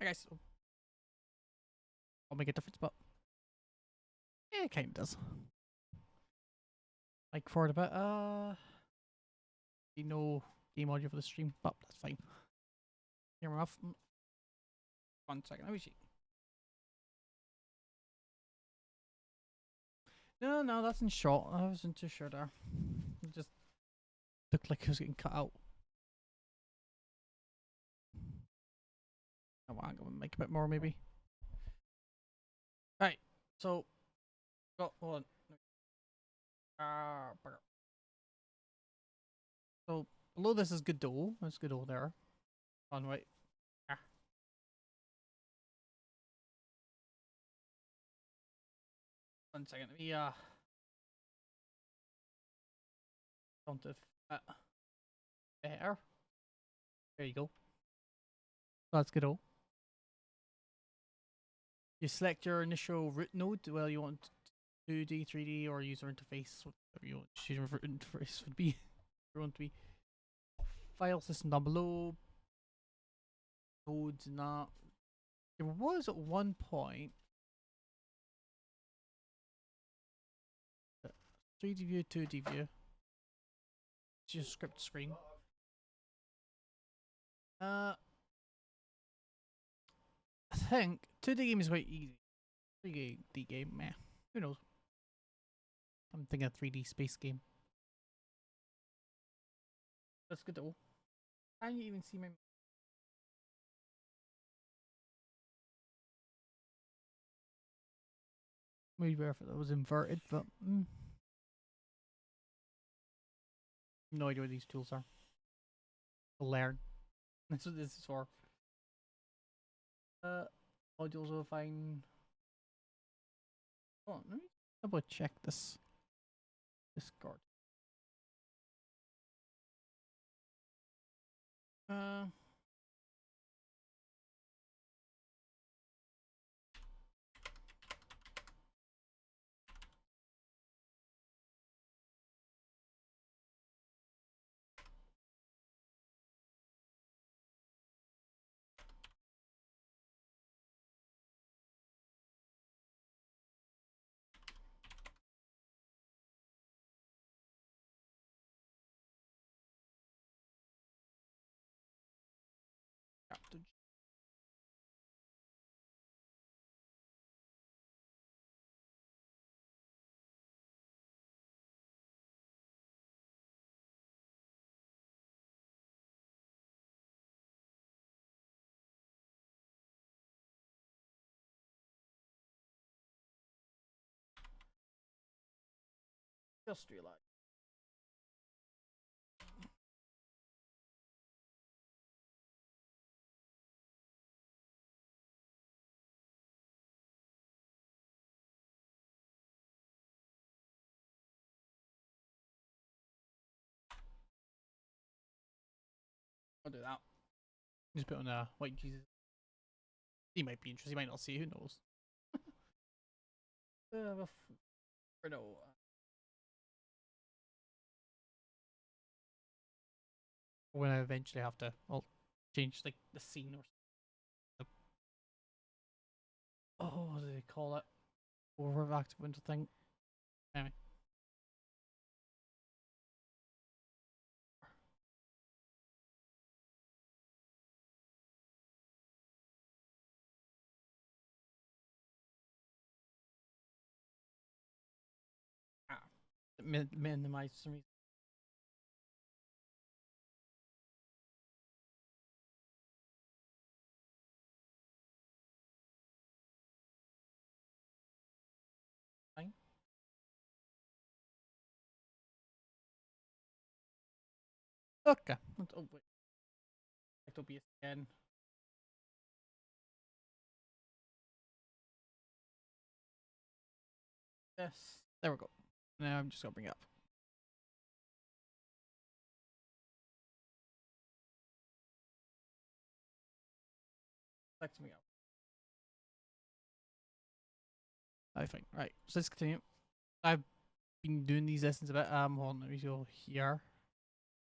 I guess I'll make a difference, but yeah, it kind of does. Like forward a bit. No game audio for the stream, but that's fine. Camera off. 1 second. Let me see. No, that's in shot. I wasn't too sure there. It just looked like it was getting cut out. Oh, I'm gonna make a bit more maybe. Right, so hold on. So below this is Godot. That's Godot there. On right. Ah. 1 second. Let me don't if there. There you go. That's Godot. You select your initial root node. Well, you want 2D, 3D, or user interface, whatever you want. User interface would be. You want to be file system down below. Nodes and that. There was at one point 3D view, 2D view. It's your script screen. I think 2D game is quite easy. 3D game, meh. Who knows? I'm thinking a 3D space game. That's good though. Can you even see my? Maybe better if it was inverted, but no idea what these tools are. To learn. That's what this is for. Modules will find. Oh, let me double check this. Discord. Captain. Just realized. I'll do that. Just put on white Jesus. He might be interested. He might not see. Who knows? Or no. When I eventually have to, I'll change like the scene or something. Oh, what do they call it? Overactive winter thing. Anyway. Ah, minimize some reason. Fine. Okay. Oh wait. Select OBS again. Yes. There we go. Now I'm just gonna bring it up. Select me up. I think. Right. So let's continue. I've been doing these lessons a bit. Hold on, let me go here.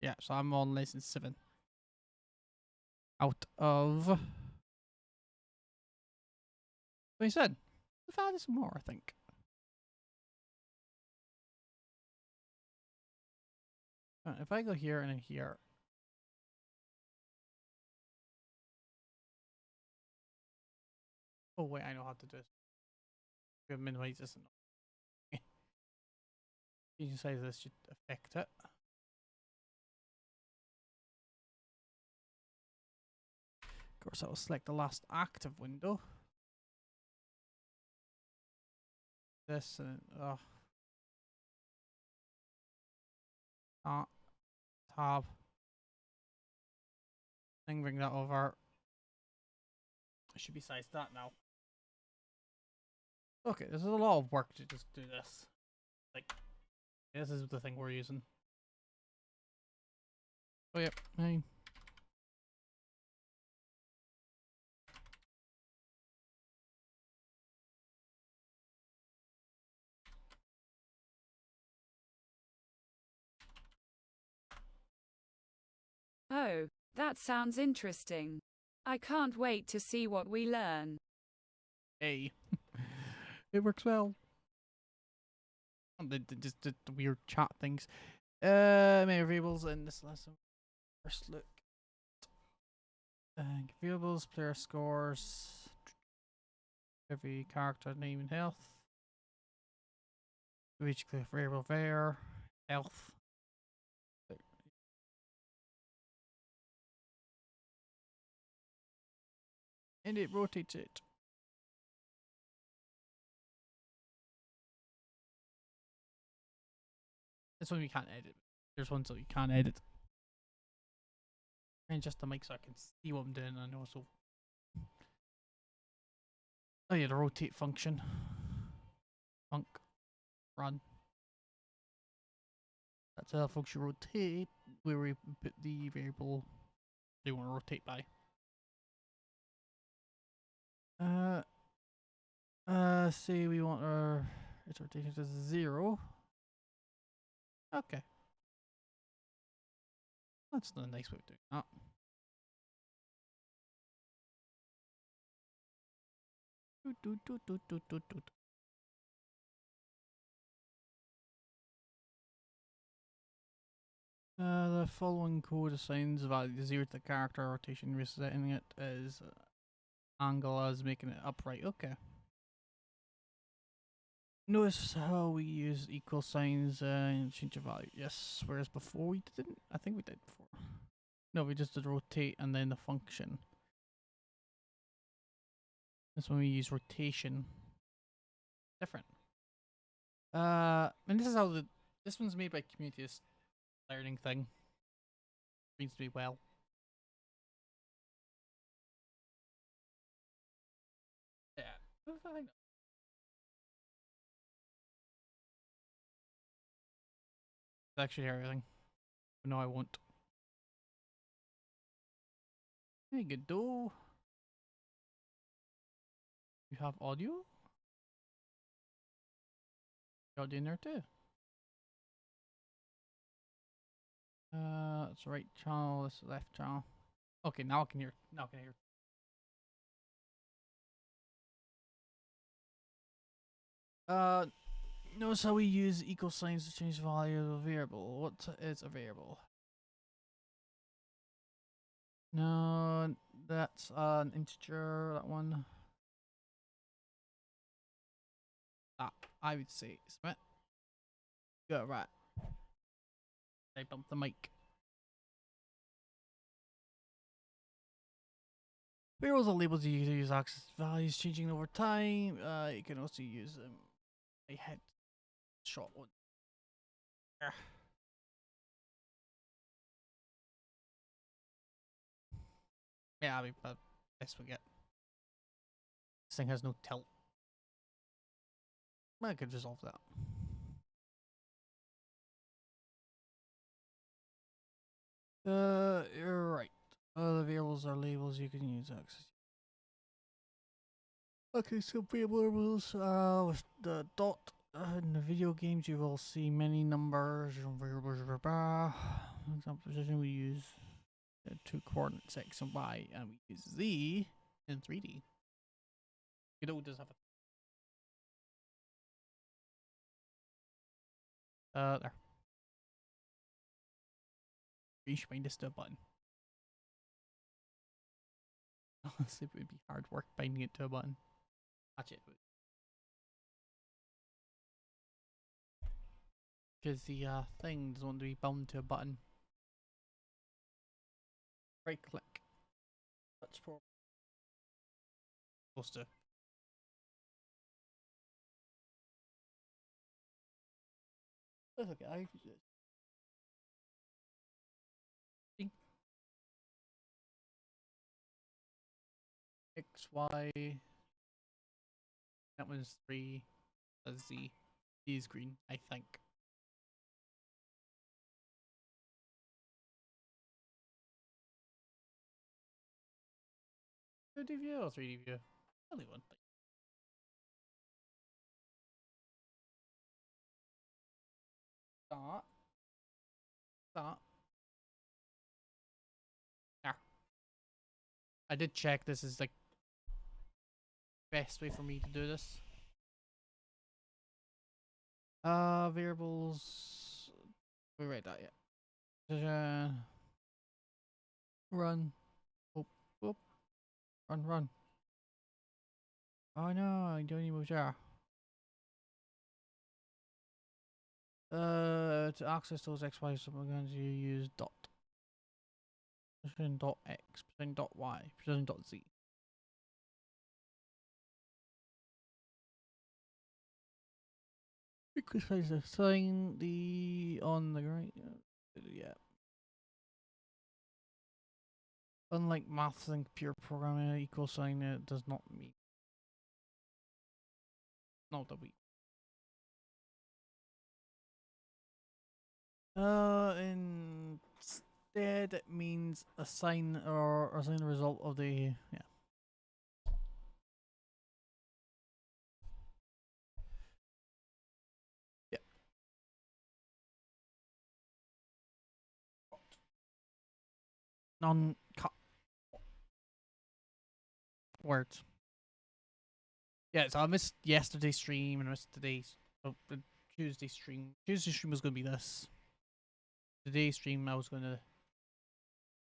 Yeah, so I'm on lesson 7. Out of What he said. We've added some more, I think. If I go here and here. Oh wait, I know how to do this. We have minimize this. Changing size of this should affect it. Of course, I will select the last active window. This and tab. Then bring that over. I should be sized that now. Okay, this is a lot of work to just do this. Like, this is the thing we're using. Oh yep, hey. Oh, that sounds interesting. I can't wait to see what we learn. Hey. It works well. Just the weird chat things. Many variables in this lesson. First look. Variables, player scores. Every character name and health. Each variable var. Health. And it rotates it. This one we can't edit. There's ones that you can't edit. And just the mic so I can see what I'm doing and also. Oh yeah, the rotate function. Func. Run. That's how the function rotate where we put the variable they want to rotate by. Say we want our its rotation to 0. Okay. That's a nice way of doing that. The following code assigns value to 0 to the character rotation, resetting it as angle as making it upright. Okay. Notice how we use equal signs and change of value. Yes, whereas before we didn't. I think we did before. No, we just did rotate and then the function. That's when we use rotation. Different. And this is how this one's made by community learning thing. Seems to be well. Yeah. Actually everything. No, I won't. Hey, Godot. You have audio? Audio in there too. It's right channel, this left channel. Okay, now I can hear. Now I can hear. Notice how we use equal signs to change the value of a variable. What is a variable? No, that's an integer, that one. I would say, Smith. Go right. I bumped the mic. Variables are labels you use access values changing over time. You can also use a head shot one. Yeah, I mean, but best we get. This thing has no tilt. I could resolve that. You're right. The variables are labels you can use access. Okay, so variables, with the dot, in the video games you will see many numbers, variables, example position we use 2 coordinates x and y, and we use z in 3D. Godot does have a there. You should bind this to a button. Honestly, it would be hard work binding it to a button. Actually, it would. Because the thing doesn't want to be bound to a button. Right click. Touch for. Supposed to. That's okay. I use it. See? X, Y. That one's 3. That's Z. Z is green, I think. 2D view or 3D view? Only one thing. Start. Start. There. I did check this is like best way for me to do this. Variables. We write that yet. Run. Oh, oh. Run, run. Oh no, I don't even move there. To access those XY subcommands, you use dot. Position dot X, position dot Y, position dot Z. Because the sign the on the right. Yeah. Unlike maths and pure programming, equal sign it does not mean. Not that we. Instead it means a sign or assign the result of the yeah. Non-cut words. Yeah, so I missed yesterday's stream and I missed today's. Oh, the Tuesday stream. Tuesday stream was going to be this. Today's stream I was going to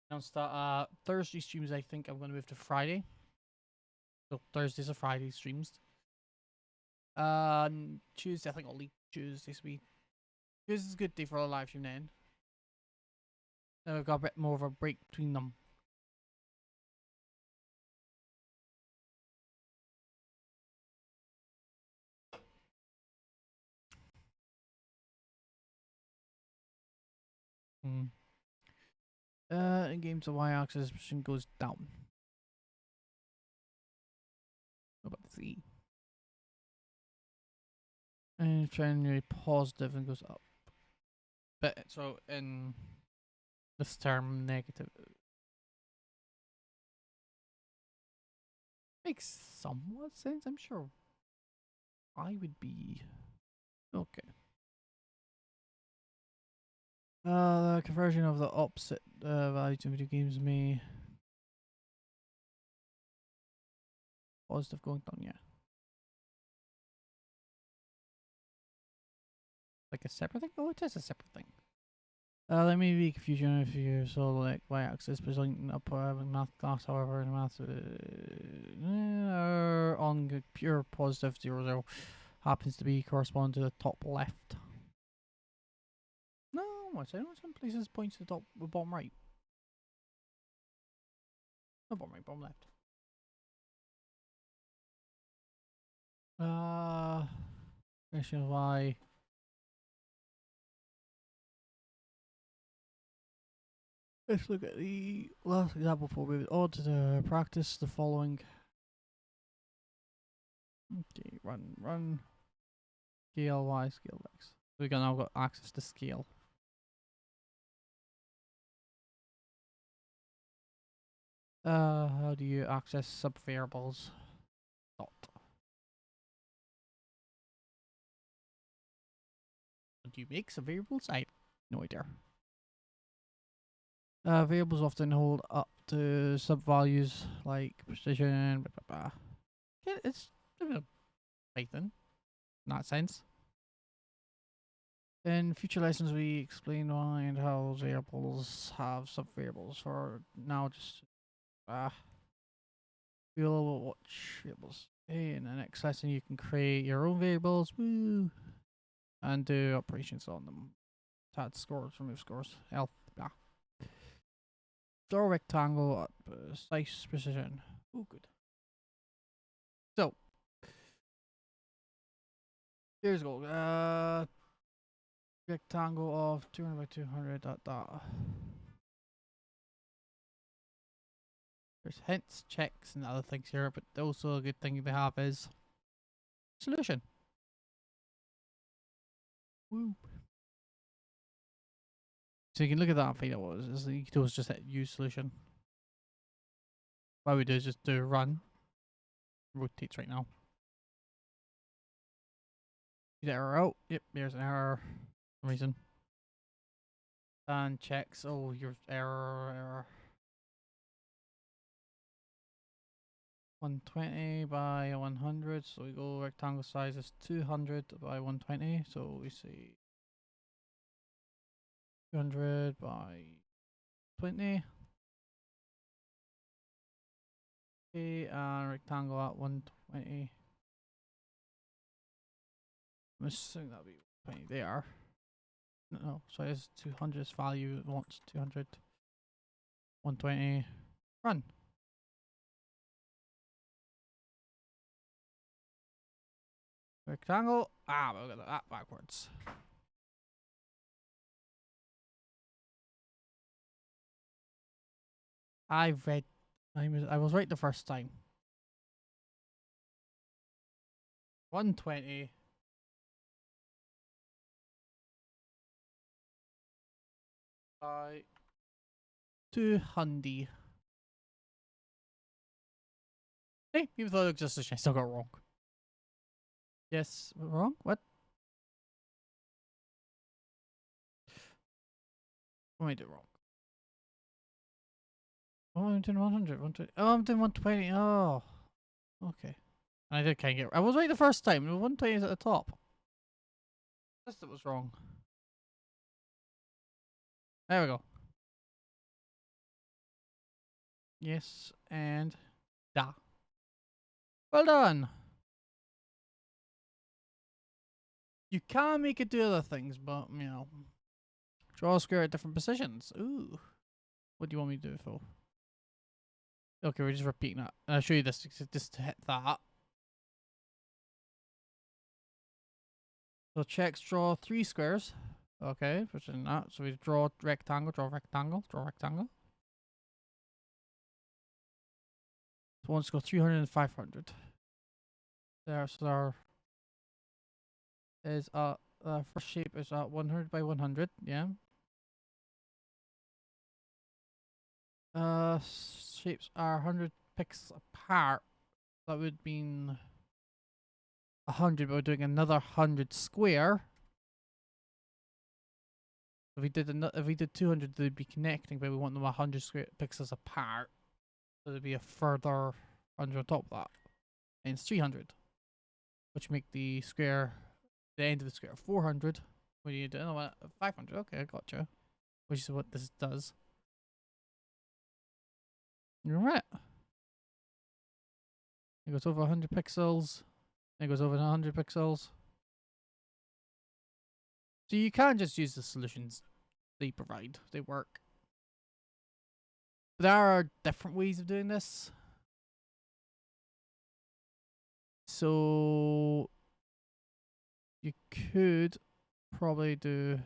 announce that. Thursday streams I think I'm going to move to Friday. So Thursdays or Friday streams. Tuesday I think I'll leave Tuesday this week. Tuesday's a good day for a live stream then. Then we've got a bit more of a break between them. In games the y-axis position goes down. What about the Z? And generally positive and goes up. But so in this term negative makes somewhat sense, I'm sure. I would be okay. The conversion of the opposite values in video games may positive going down, yeah. Like a separate thing? Oh, it is a separate thing. There may be confusion if you saw like y-axis presenting up in math class, however, in math on pure positive 0 happens to be correspond to the top left. No, I say some places points to the top, the bottom right. No, bottom right, bottom left. Question of why. Let's look at the last example for we ought to practice the following. Okay, run. Scale Y, scale X. We can now got access to scale. How do you access subvariables? Dot. Do you make subvariables? I have no idea. Variables often hold up to sub values like precision. Blah, blah, blah. Yeah, it's a bit of Python in that sense. In future lessons, we explain why and how those variables have sub-variables. For now, just we'll watch variables. Okay, in the next lesson, you can create your own variables, woo, and do operations on them. Add scores, remove scores, health, blah. Draw a rectangle at precise precision. Oh, good. So, here's a goal. Rectangle of 200 by 200. There's hints, checks, and other things here, but also a good thing they have is solution. Woo. So you can look at that and find out what it is. You can always just hit use solution. What we do is just do run. Rotates right now. Is error out? Yep, there's an error. For some reason. And checks. Oh, your error. 120 by 100. So we go rectangle size is 200 by 120. So we say 200 by 20. Okay, and rectangle at 120. I'm assuming that'll be 20 there. No, sorry, it's 200's value. It wants 200. 120. Run. Rectangle. Ah, but we got that backwards. I was right the first time. 120 by 200. Hey, even though it looks just a shame, I still got it wrong. Yes, wrong? What? What am I doing wrong? Oh, I'm doing 100. 120. Oh, I'm doing 120. Oh, okay. I did kind of get. I was right the first time. 120 is at the top. This that was wrong. There we go. Yes, and da. Well done. You can make it do other things, but you know, draw a square at different positions. Ooh, what do you want me to do, Phil? Okay, we're just repeating that. I'll show you this just to hit that. So checks draw 3 squares. Okay, pushing that. So we draw rectangle, draw rectangle, draw rectangle. So let's go 300 and 500. There, so our is first shape is 100 by 100. Yeah. Shapes are 100 pixels apart. That would mean 100, but we're doing another 100 square. If we did 200, they'd be connecting, but we want them 100 square pixels apart. So there'd be a further 100 on top of that. And it's 300, which make the end of the square 400. What do you do? 500. Okay, I gotcha. Which is what this does. You're right. It goes over 100 pixels. It goes over 100 pixels. So you can just use the solutions they provide. They work. But there are different ways of doing this. So you could probably do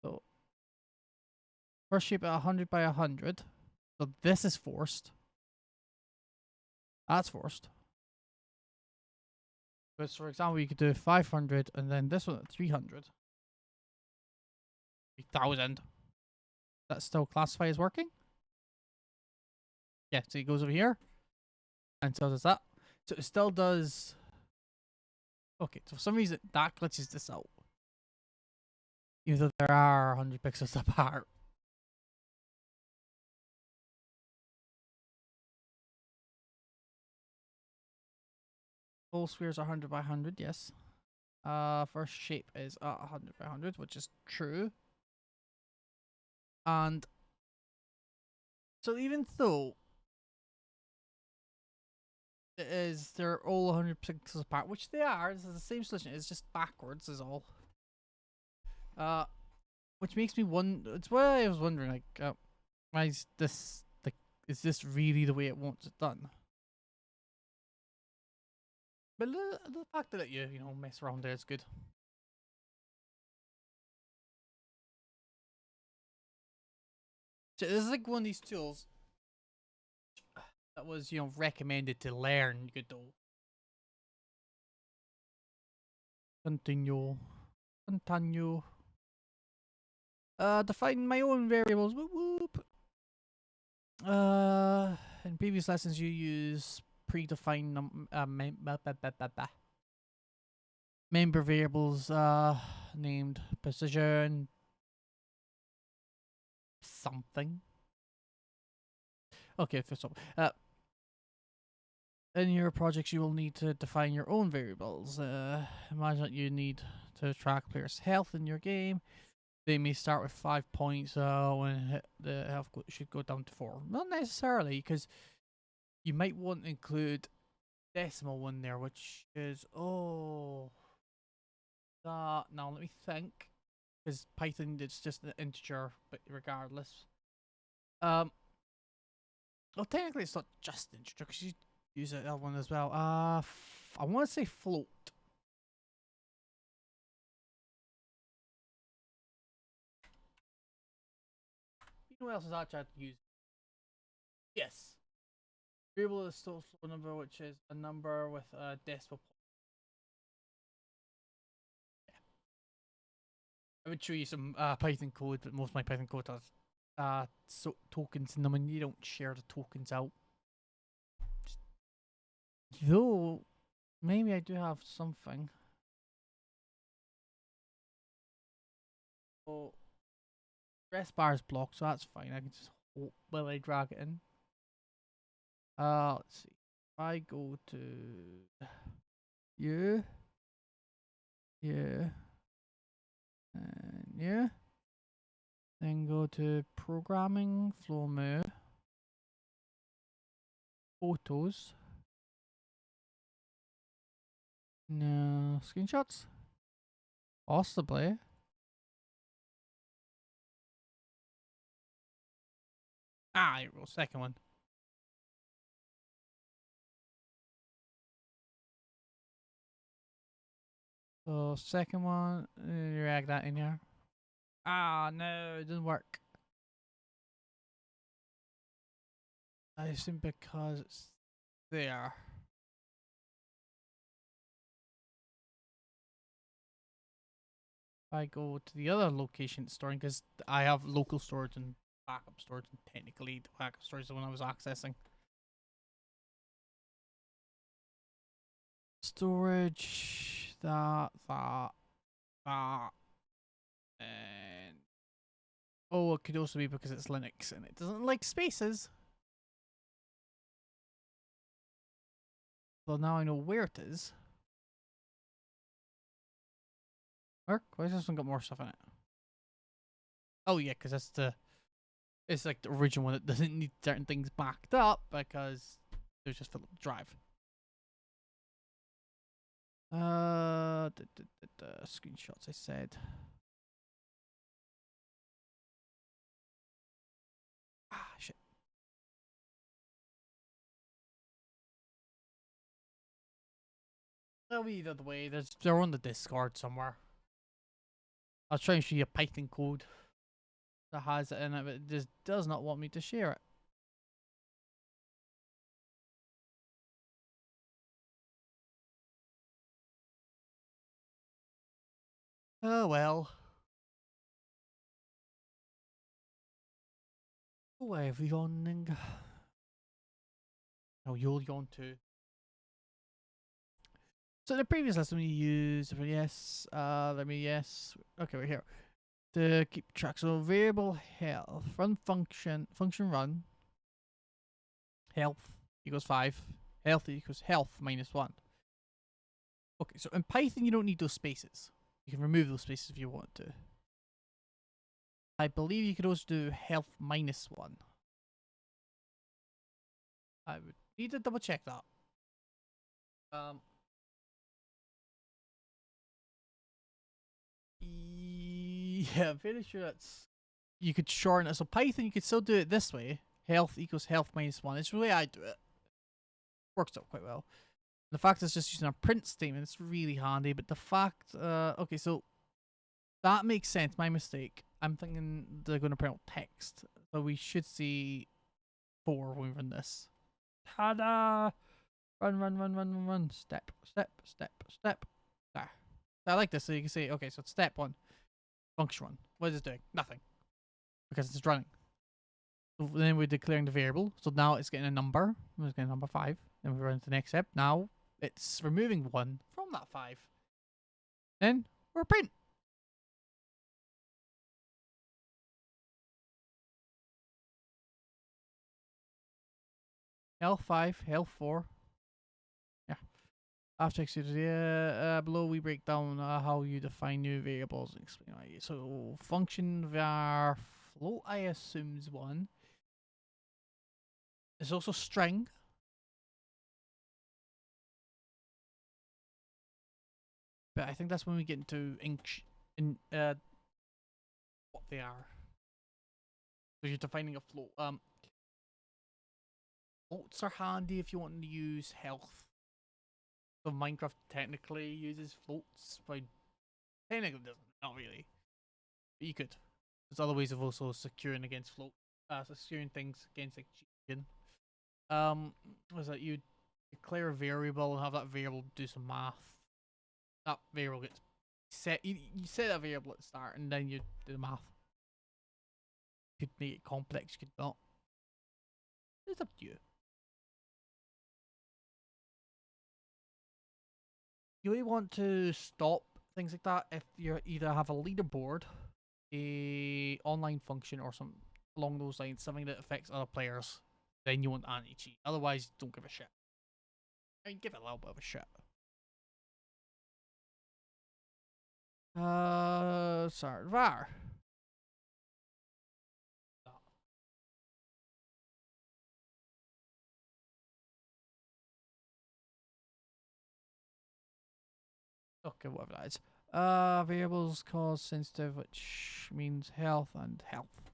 so first shape at 100 by 100. So this is forced. That's forced. But for example, you could do 500 and then this one at 300. 3,000. That's still classified as working? Yeah, so it goes over here. And so does that. So it still does. Okay, so for some reason that glitches this out. Even though there are 100 pixels apart. Full spheres are 100 by 100, yes. First shape is 100 by 100, which is true. And so even though they're all 100 pixels apart, which they are, this is the same solution, it's just backwards is all. Which makes me wonder, it's why I was wondering, like, why is this, like, is this really the way it wants it done? But the fact that you know, mess around there is good. So this is like one of these tools that was, you know, recommended to learn Godot. Continue. Define my own variables. Whoop whoop. In previous lessons, you use predefined member variables named position something. Okay, first of all, in your projects, you will need to define your own variables. Imagine that you need to track players' health in your game. They may start with 5 points when the health should go down to 4. Not necessarily, because you might want to include decimal one there, which is now let me think, because Python it's just an integer, but regardless. Well, technically it's not just integer because you use that one as well. I want to say float. You know what else is actually I use? Yes. Variable is still a float number, which is a number with a decimal point. Yeah. I would show you some Python code, but most of my Python code has tokens in them, and you don't share the tokens out. Though, maybe I do have something. Oh, rest bar is blocked, so that's fine. I can just hold while I drag it in. Let's see. If I go to and then go to programming, flow move, photos. No screenshots? Possibly. Here we go, second one. So second one, drag that in here. No, it didn't work. I assume because it's there. If I go to the other location storing, because I have local storage and backup storage, and technically the backup storage is the one I was accessing. Storage, that, and it could also be because it's Linux and it doesn't like spaces. Well, now I know where it is. Mark, why has this one got more stuff in it? Oh yeah, because it's like the original one that doesn't need certain things backed up because there's just fill up the drive. Screenshots I said. Shit. They'll be the way. They're on the Discord somewhere. I'll try and show you a Python code that has it in it, but it just does not want me to share it. Oh well. Oh, I have yawning. Oh, you'll yawn too. So the previous lesson we used yes, okay, we're here. To keep track. So variable health, run function run. Health equals 5. Health equals health minus 1. Okay, so in Python you don't need those spaces. You can remove those spaces if you want to. I believe you could also do health minus 1. I would need to double check that. Yeah, I'm fairly sure that's. You could shorten it. So Python, you could still do it this way. Health equals health minus 1. It's the way I do it. Works out quite well. The fact it's just using a print statement, it's really handy. But the fact, okay, so that makes sense. My mistake. I'm thinking they're going to print out text, so we should see 4 when we run this. Ta-da! Run, run, run, run, run, run. Step, step, step, step. There. I like this. So you can see, okay, so it's step 1. Function 1. What is it doing? Nothing. Because it's running. So then we're declaring the variable. So now it's getting a number. It's getting number 5. Then we run to the next step. Now it's removing 1 from that 5. Then we're print. Health 5, health 4. Yeah. After executed, below we break down how you define new variables and explain why. So function var float, I assume, is 1. There's also string. But I think that's when we get into what they are. So you're defining a float. Floats are handy if you want to use health. So Minecraft technically uses floats, but technically doesn't. Not really. But you could. There's other ways of also securing against float. Securing things against like cheating. Was that you declare a variable and have that variable do some math. That variable gets set. You set that variable at the start and then you do the math. You could make it complex, you could not. It's up to you. You really want to stop things like that if you either have a leaderboard, a online function, or some along those lines, something that affects other players. Then you want anti-cheat. Otherwise, don't give a shit. I mean, give it a little bit of a shit. Sorry, var. Okay, whatever that is. Variables cause sensitive, which means health and health.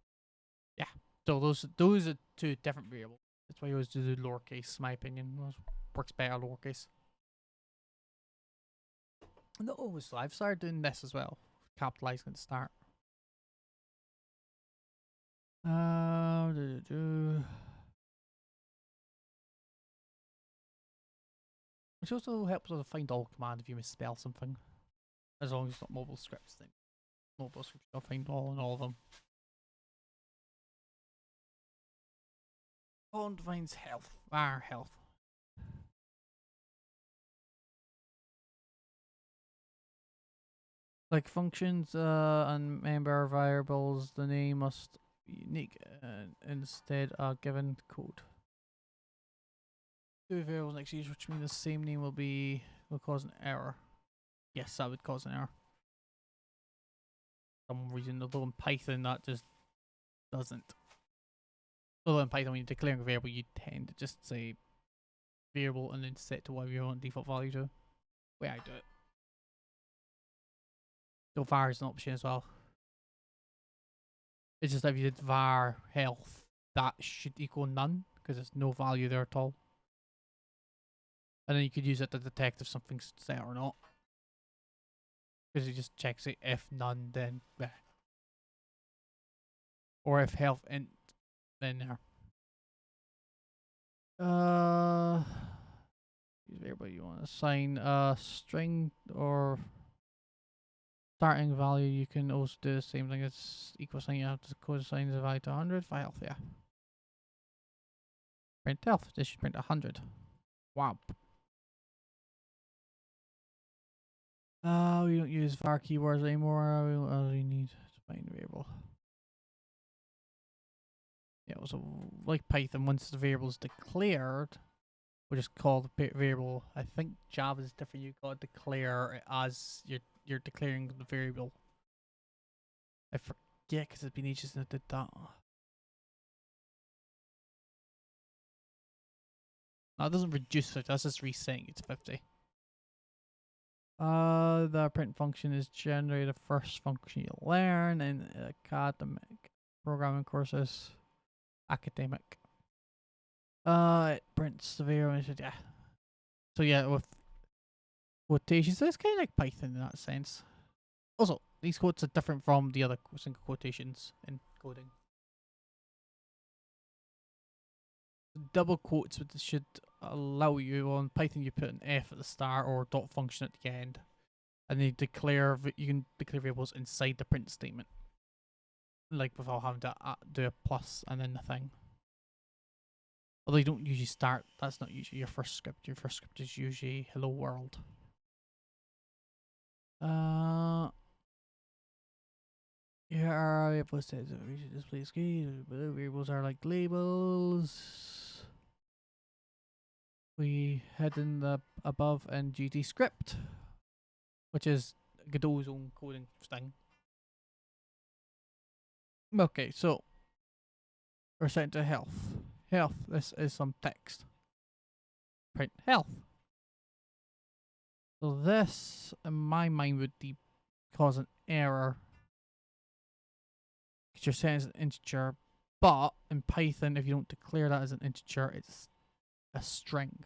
Yeah. So those are 2 different variables. That's why you always do the lowercase. My opinion works better lowercase. No, so I've started doing this as well, capitalizing at the start. Which also helps with the find all command if you misspell something. As long as it's not mobile scripts thing. Mobile scripts will find all and all of them. Column defines health. Var health. Like functions and member variables, the name must be unique and instead a given code. 2 variables next to each, which means the same name will cause an error. Yes, that would cause an error. For some reason, although in Python that just doesn't. Although in Python when you're declaring a variable, you tend to just say variable and then set to whatever you want default value to. The way I do it. So var is an option as well. It's just if you did var health, that should equal none because there's no value there at all. And then you could use it to detect if something's set or not. Because it just checks it. If none, then bleh. Or if health int, then there. Use variable you want to assign a string or starting value. You can also do the same thing as equal sign. You have to code assign the value to 100 for health. Yeah. Print health. This should print 100. Wow. We don't use var keywords anymore. We need to find a variable. Yeah, so like Python, once the variable is declared, we'll just call the variable. I think Java is different. You gotta declare it as you're declaring the variable. I forget because it's been ages since I did that. No, it doesn't reduce it. That's just resetting it to 50. The print function is generally the first function you learn in academic programming courses. Academic. It prints the variable. Yeah. So yeah, with quotations, so it's kind of like Python in that sense. Also, these quotes are different from the other single quotations in coding. Double quotes should allow you, on Python you put an F at the start or dot function at the end, and you can declare variables inside the print statement, like without having to do a plus and then the thing. Although you don't usually start, that's not usually your first script. Your first script is usually hello world. Here are variables that display screen. Variables are like labels. We head in the above and GT script, which is Godot's own coding thing. Okay, so we're set to health. Health, this is some text. Print health. So this, in my mind, would cause an error. Because you're setting as an integer, but in Python, if you don't declare that as an integer, it's a string.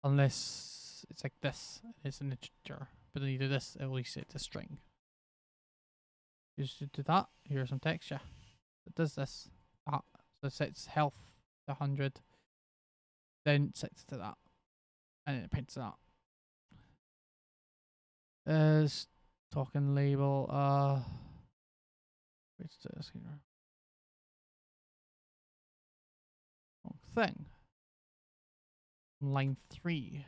Unless it's like this, it's an integer. But then you do this, at least it's a string. You just do that. Here's some texture. It does this. So it sets health to 100. Then sets to that. And then it prints that. Is talking label. Where's this here? Wrong thing. Line 3.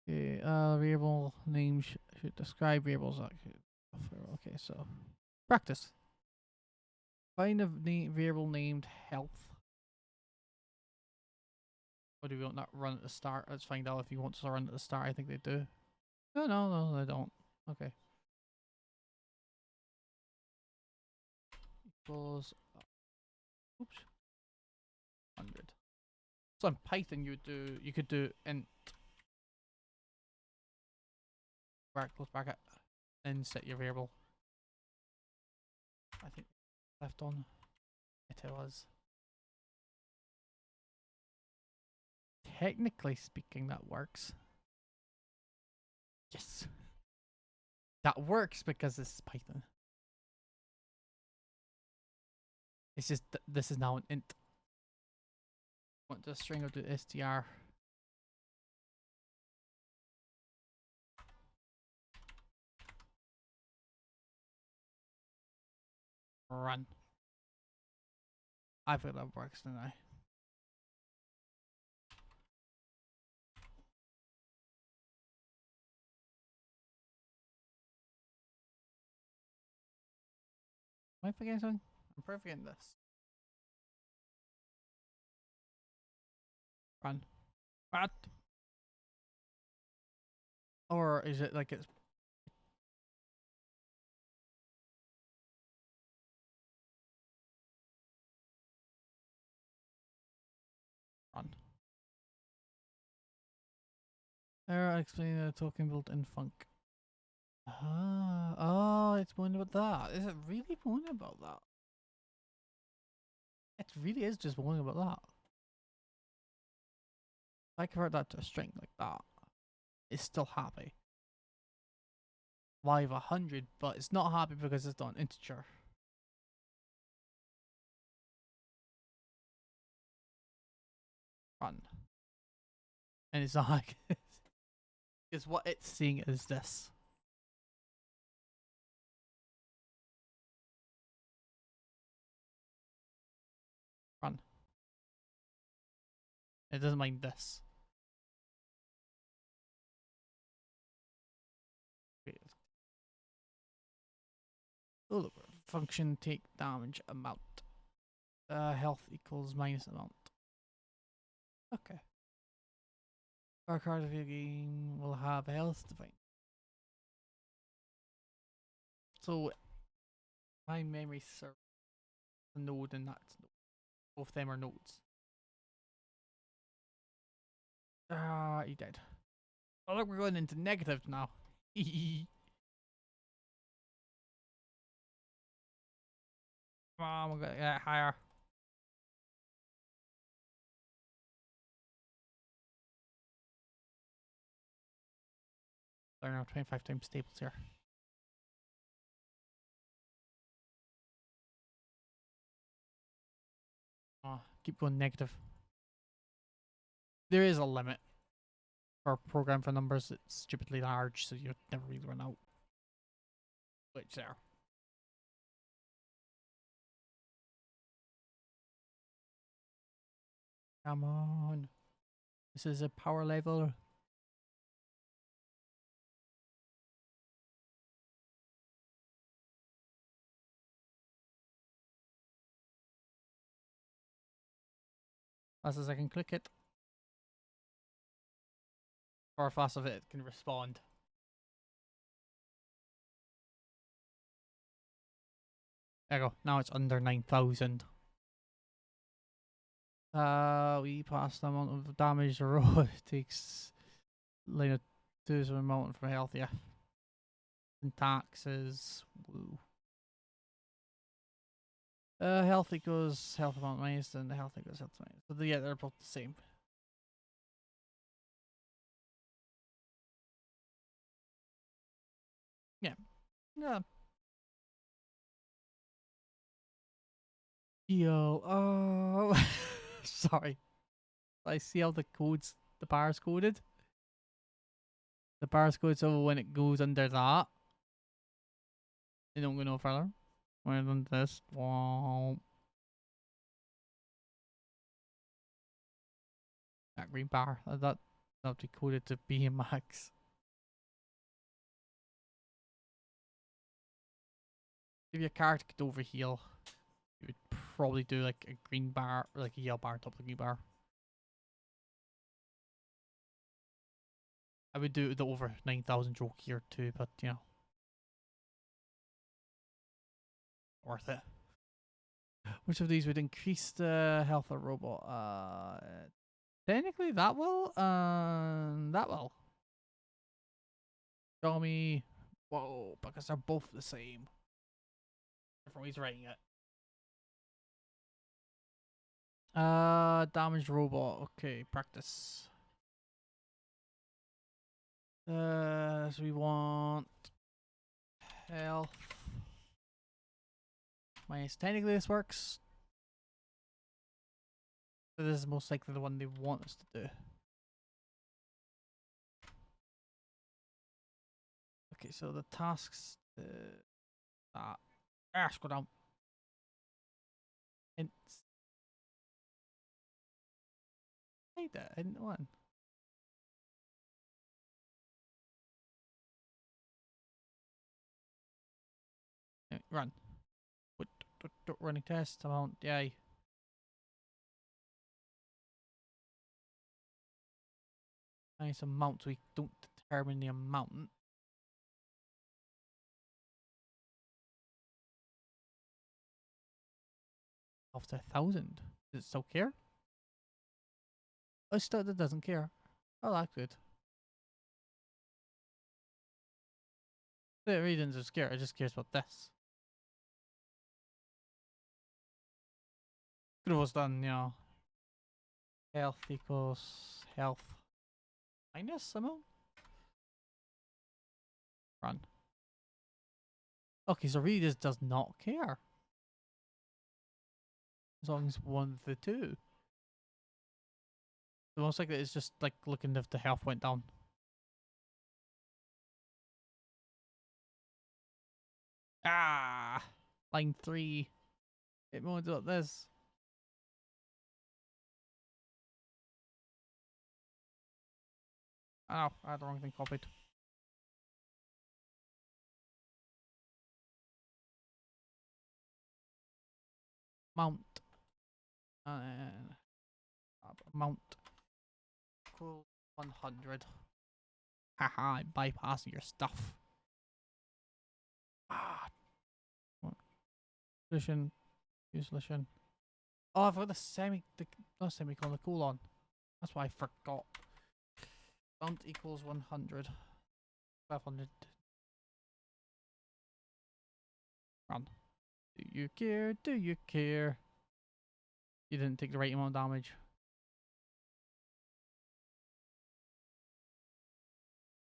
Okay, variable name should describe variables. Okay, so practice. Find a variable named health. Or do we want that run at the start? Let's find out if you want to run at the start. I think they do. No, they don't. Okay. Equals. Oops. 100. So in Python, you could do int close bracket and set your variable. I think left on it was. Technically speaking, that works. Yes. That works because this is Python. It's just this is now an int. Want the string of the str. Run. I feel that works, don't I? Am I forgetting something? I'm forgetting this. Run. What? Or is it like it's run? Error explaining the token built in func. Oh, it's moaning about that. Is it really moaning about that? It really is just moaning about that. If I convert that to a string like that, it's still happy. Why have 100, but it's not happy because it's not an integer. Run. And it's not like because what it's seeing is this. Run. It doesn't mind this. Oh, look, function take damage amount. Health equals minus amount. Okay. Our card of your game will have health defined. So my memory serves a node and that's node. Both of them are nodes. Ah, he dead. Oh look, we're going into negative now. Come on, we're gonna get higher. There are now 25 times staples here. Oh, keep going negative. There is a limit for a program for numbers. It's stupidly large, so you never really run out. Which there. Come on. This is a power level. Fast as I can click it. Or fast as it can respond. There you go. Now it's under 9,000. We passed the amount of damage the road takes. Line of 2 is amount from health, yeah. And taxes. Woo. Health equals health amount minus, and the health equals health minus. So yeah, they're both the same. Yeah. Yeah. Yo, oh, sorry. I see how the bar's coded. The bar's coded so when it goes under that, they don't go no further. When it's under this, wow. That green bar, that'll be coded to be max. If your character could overheal, you would probably do like a green bar, or like a yellow bar on top of the green bar. I would do the over 9,000 joke here too, but you know. Worth it. Which of these would increase the health of a robot? Technically that will, that will. Show me. Whoa, because they're both the same. Different ways of writing it. Damaged robot. Okay, practice. So we want health. Minus technically this works. So this is most likely the one they want us to do. Okay, so the tasks scroll down. Hints. I hate that. I didn't want. Run. Running test amount, yay. Nice amount, so we don't determine the amount. After 1,000. Does it still care? Oh, still, it doesn't care. Oh, that's good. The reasons are scared, it just cares about this. Could have done, you know, health equals health minus amount. Run. Okay, so really this does not care. As long as one of the two. The most likely it's just like looking if the health went down. Ah! Line 3. It won't do this. Oh, I had the wrong thing copied. Mount. And amount equals 100. Haha, I'm bypassing your stuff. Ah. Solution. Use solution. Oh, I've got not semicolon, the colon. That's why I forgot. Amount equals 100. 500. Run. Do you care? Do you care? You didn't take the right amount of damage.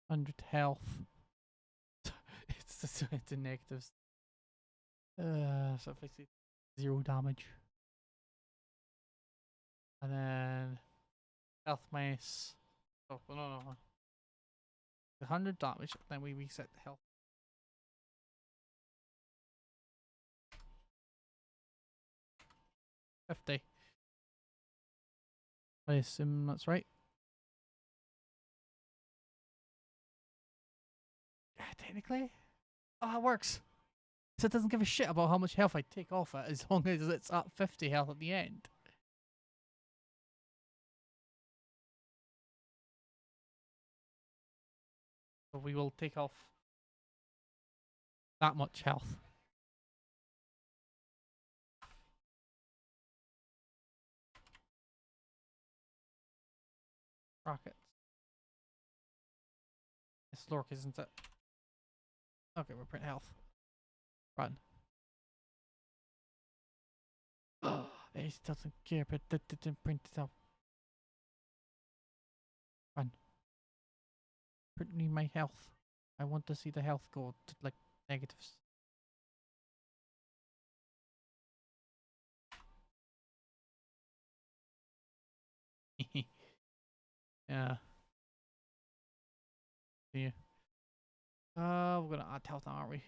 100 health. it's a negatives. So basically 0 damage. And then health minus. Oh no. 100 damage. Then we reset the health. $50. I assume that's right. Yeah, technically. Oh, it works. So it doesn't give a shit about how much health I take off it as long as it's at 50 health at the end. So we will take off that much health. Brackets. It's Lork, isn't it? Okay, we're print health. Run. It doesn't care, but that didn't print it out. Run. Print me my health. I want to see the health go to like negatives. Yeah. Yeah. We're gonna add health now, aren't we?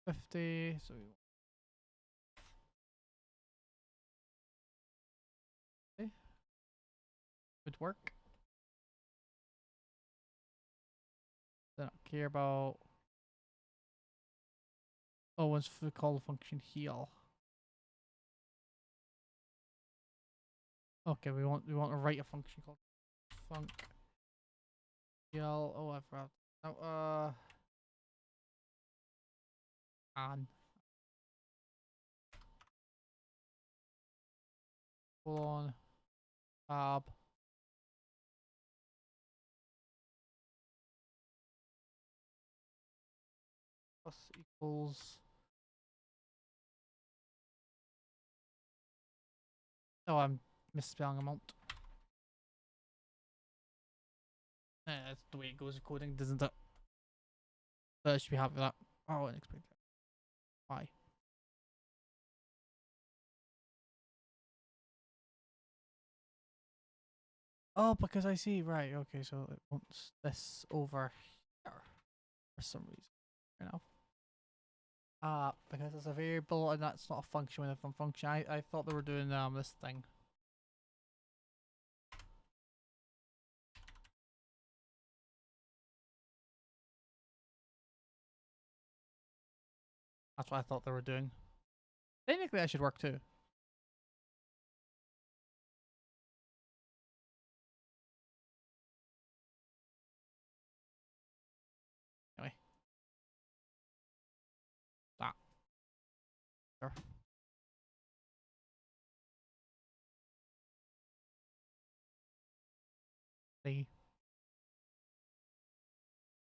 $50. So okay. Good work. I don't care about. Oh, once for call the function heal. Okay, we want to write a function called func heal. Oh, I forgot. Oh, on colon tab plus equals. Oh, I'm misspelling amount. That's the way it goes with coding, doesn't it? So I should be happy with that. Oh, unexpected. Why? Oh, because I see. Right. Okay. So it wants this over here for some reason. You know. Because it's a variable and that's not a function within a function. I thought they were doing this thing. That's what I thought they were doing. Technically, that should work too. Anyway. That. Sure. See.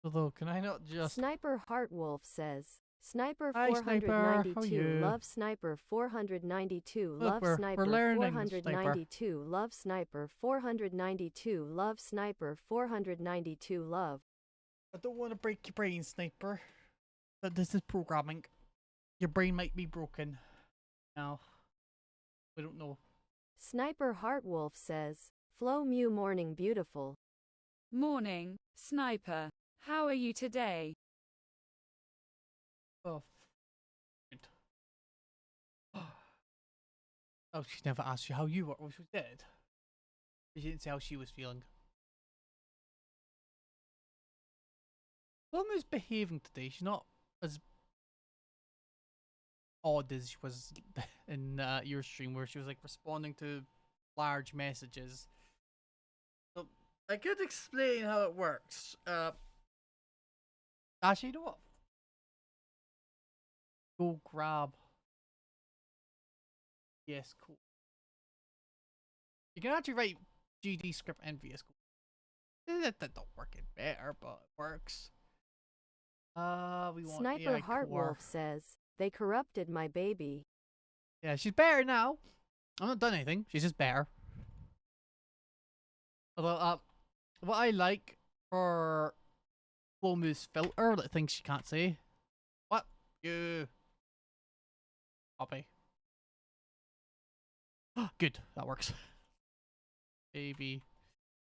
Although, can I not just... Sniper Heartwolf says, Sniper Hi, Sniper. How are 492, you? love Sniper 492, Look, love we're Sniper learning, 492, love Sniper 492, love Sniper 492, love. I don't want to break your brain, Sniper. But this is programming. Your brain might be broken. Now, we don't know. Sniper Heartwolf says, Flow Mew morning beautiful. Morning, Sniper. How are you today? Oh, oh, she never asked you how you were. Oh, she was dead. She didn't say how she was feeling. Woman's behaving today. She's not as odd as she was in your stream, where she was like responding to large messages. So I could explain how it works. Actually, you know what? Go grab. Yes, cool. You can actually write GD script and VS Code. That don't work it better, but it works. We want Sniper AI core. Heartwolf says, they corrupted my baby. Yeah, she's better now. I've not done anything. She's just better. Although, what I like for Flomu's filter, that things she can't say. What? You. Copy. Good. That works. Baby.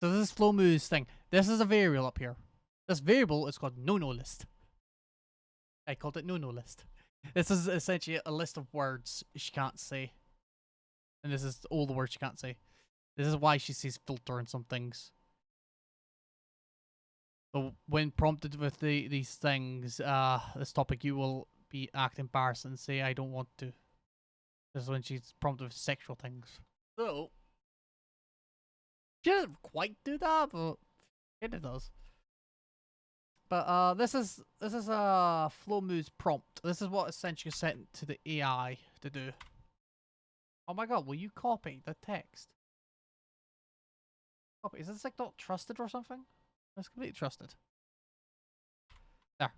So this is Flomu's thing. This is a variable up here. This variable is called no list. I called it no list. This is essentially a list of words she can't say. And this is all the words she can't say. This is why she sees filter in some things. So when prompted with these things, this topic, you will be act embarrassed and say, I don't want to. This is when she's prompted with sexual things. So, she doesn't quite do that, but it does. But this is Flomu's prompt. This is what essentially is sent to the AI to do. Oh my god, will you copy the text? Copy. Is this like not trusted or something? It's completely trusted. There.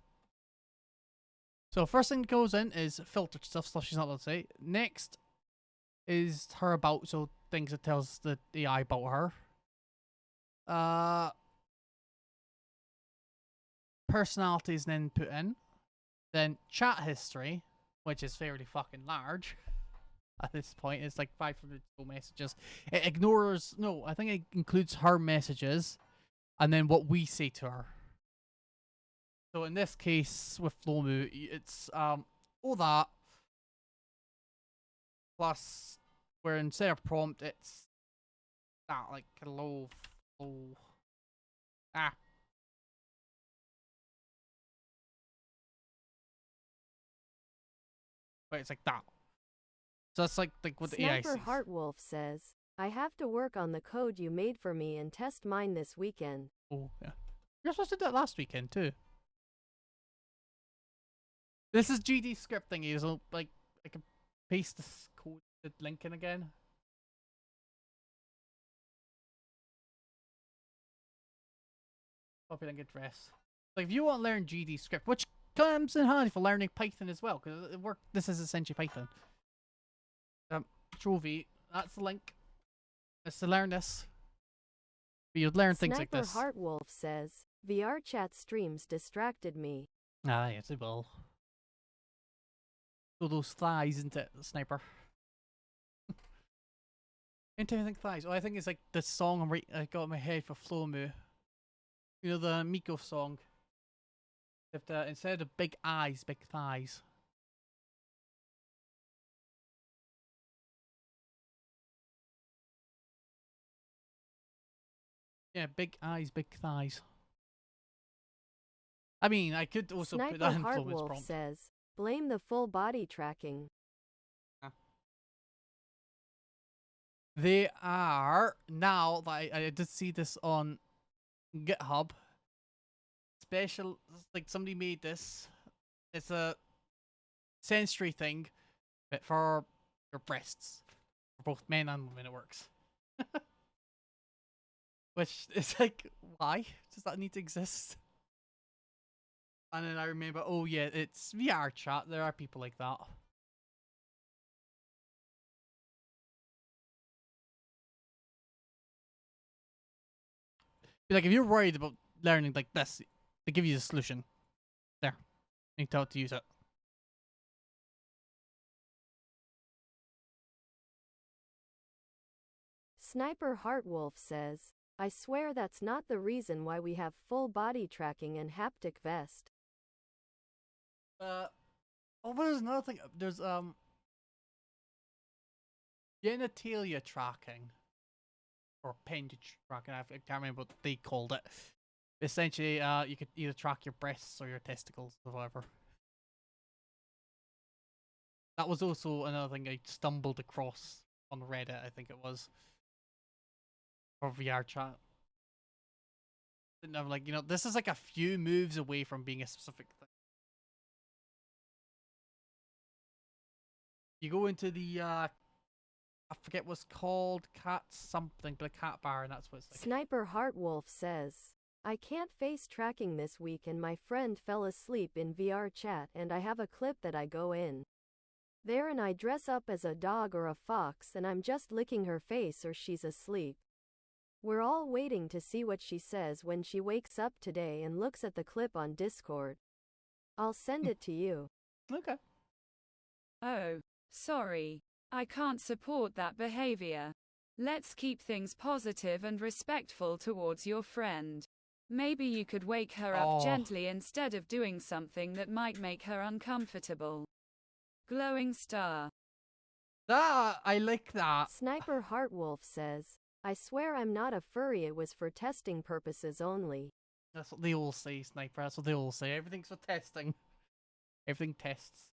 So first thing that goes in is filtered stuff she's not allowed to say. Next is her about, so things that tells the AI about her. Personalities then put in. Then chat history, which is fairly fucking large. At this point, it's like 500 messages. It ignores, no, I think it includes her messages and then what we say to her. So in this case with Flomu, it's all that plus where instead of prompt it's that, like hello flow. But it's like that. So that's like what the AI sees. Sniper Heartwolf says, I have to work on the code you made for me and test mine this weekend. Oh, yeah. You're supposed to do that last weekend, too. This is GD script thingy, so, like, I can paste this code, the link in again. Copy link address. Like, if you want to learn GD script, which comes in handy for learning Python as well, because this is essentially Python. Trophy, that's the link. It's to learn this. But you'd learn things like this. Sniper Heartwolf says, VR chat streams distracted me. Ah, yes, it will. So those thighs, isn't it, Sniper? Into anything thighs. Oh, I think it's like the song I got in my head for Flomu. You know, the Miko song. If instead of big eyes, big thighs. Yeah, big eyes, big thighs. I mean, I could also Sniper put that in Flomu's Heartwolf prompt. says, blame the full body tracking. They are now. I did see this on GitHub. Special, like somebody made this. It's a sensory thing, but for your breasts, for both men and women. It works. Which is like, why does that need to exist? And then I remember, oh yeah, it's VR chat. There are people like that. Like, if you're worried about learning like this, they give you the solution. There. You can tell it to use it. Sniper Heartwolf says, I swear that's not the reason why we have full body tracking and haptic vest. Oh, but there's another thing. There's genitalia tracking or appendage tracking. I can't remember what they called it. Essentially, you could either track your breasts or your testicles or whatever. That was also another thing I stumbled across on Reddit, I think it was. Or VR chat. And I'm like, this is like a few moves away from being a specific thing. You go into the, I forget what's called, cat something, but a cat bar, and that's what it's like. Sniper Heartwolf says, I can't face tracking this week and my friend fell asleep in VR chat and I have a clip that I go in there and I dress up as a dog or a fox and I'm just licking her face or she's asleep. We're all waiting to see what she says when she wakes up today and looks at the clip on Discord. I'll send it to you. Okay. Oh, sorry. I can't support that behavior. Let's keep things positive and respectful towards your friend. Maybe you could wake her up gently instead of doing something that might make her uncomfortable. Glowing star. I like that. Sniper Heartwolf says, I swear I'm not a furry, it was for testing purposes only. That's what they all say, Sniper. That's what they all say. Everything's for testing. Everything tests.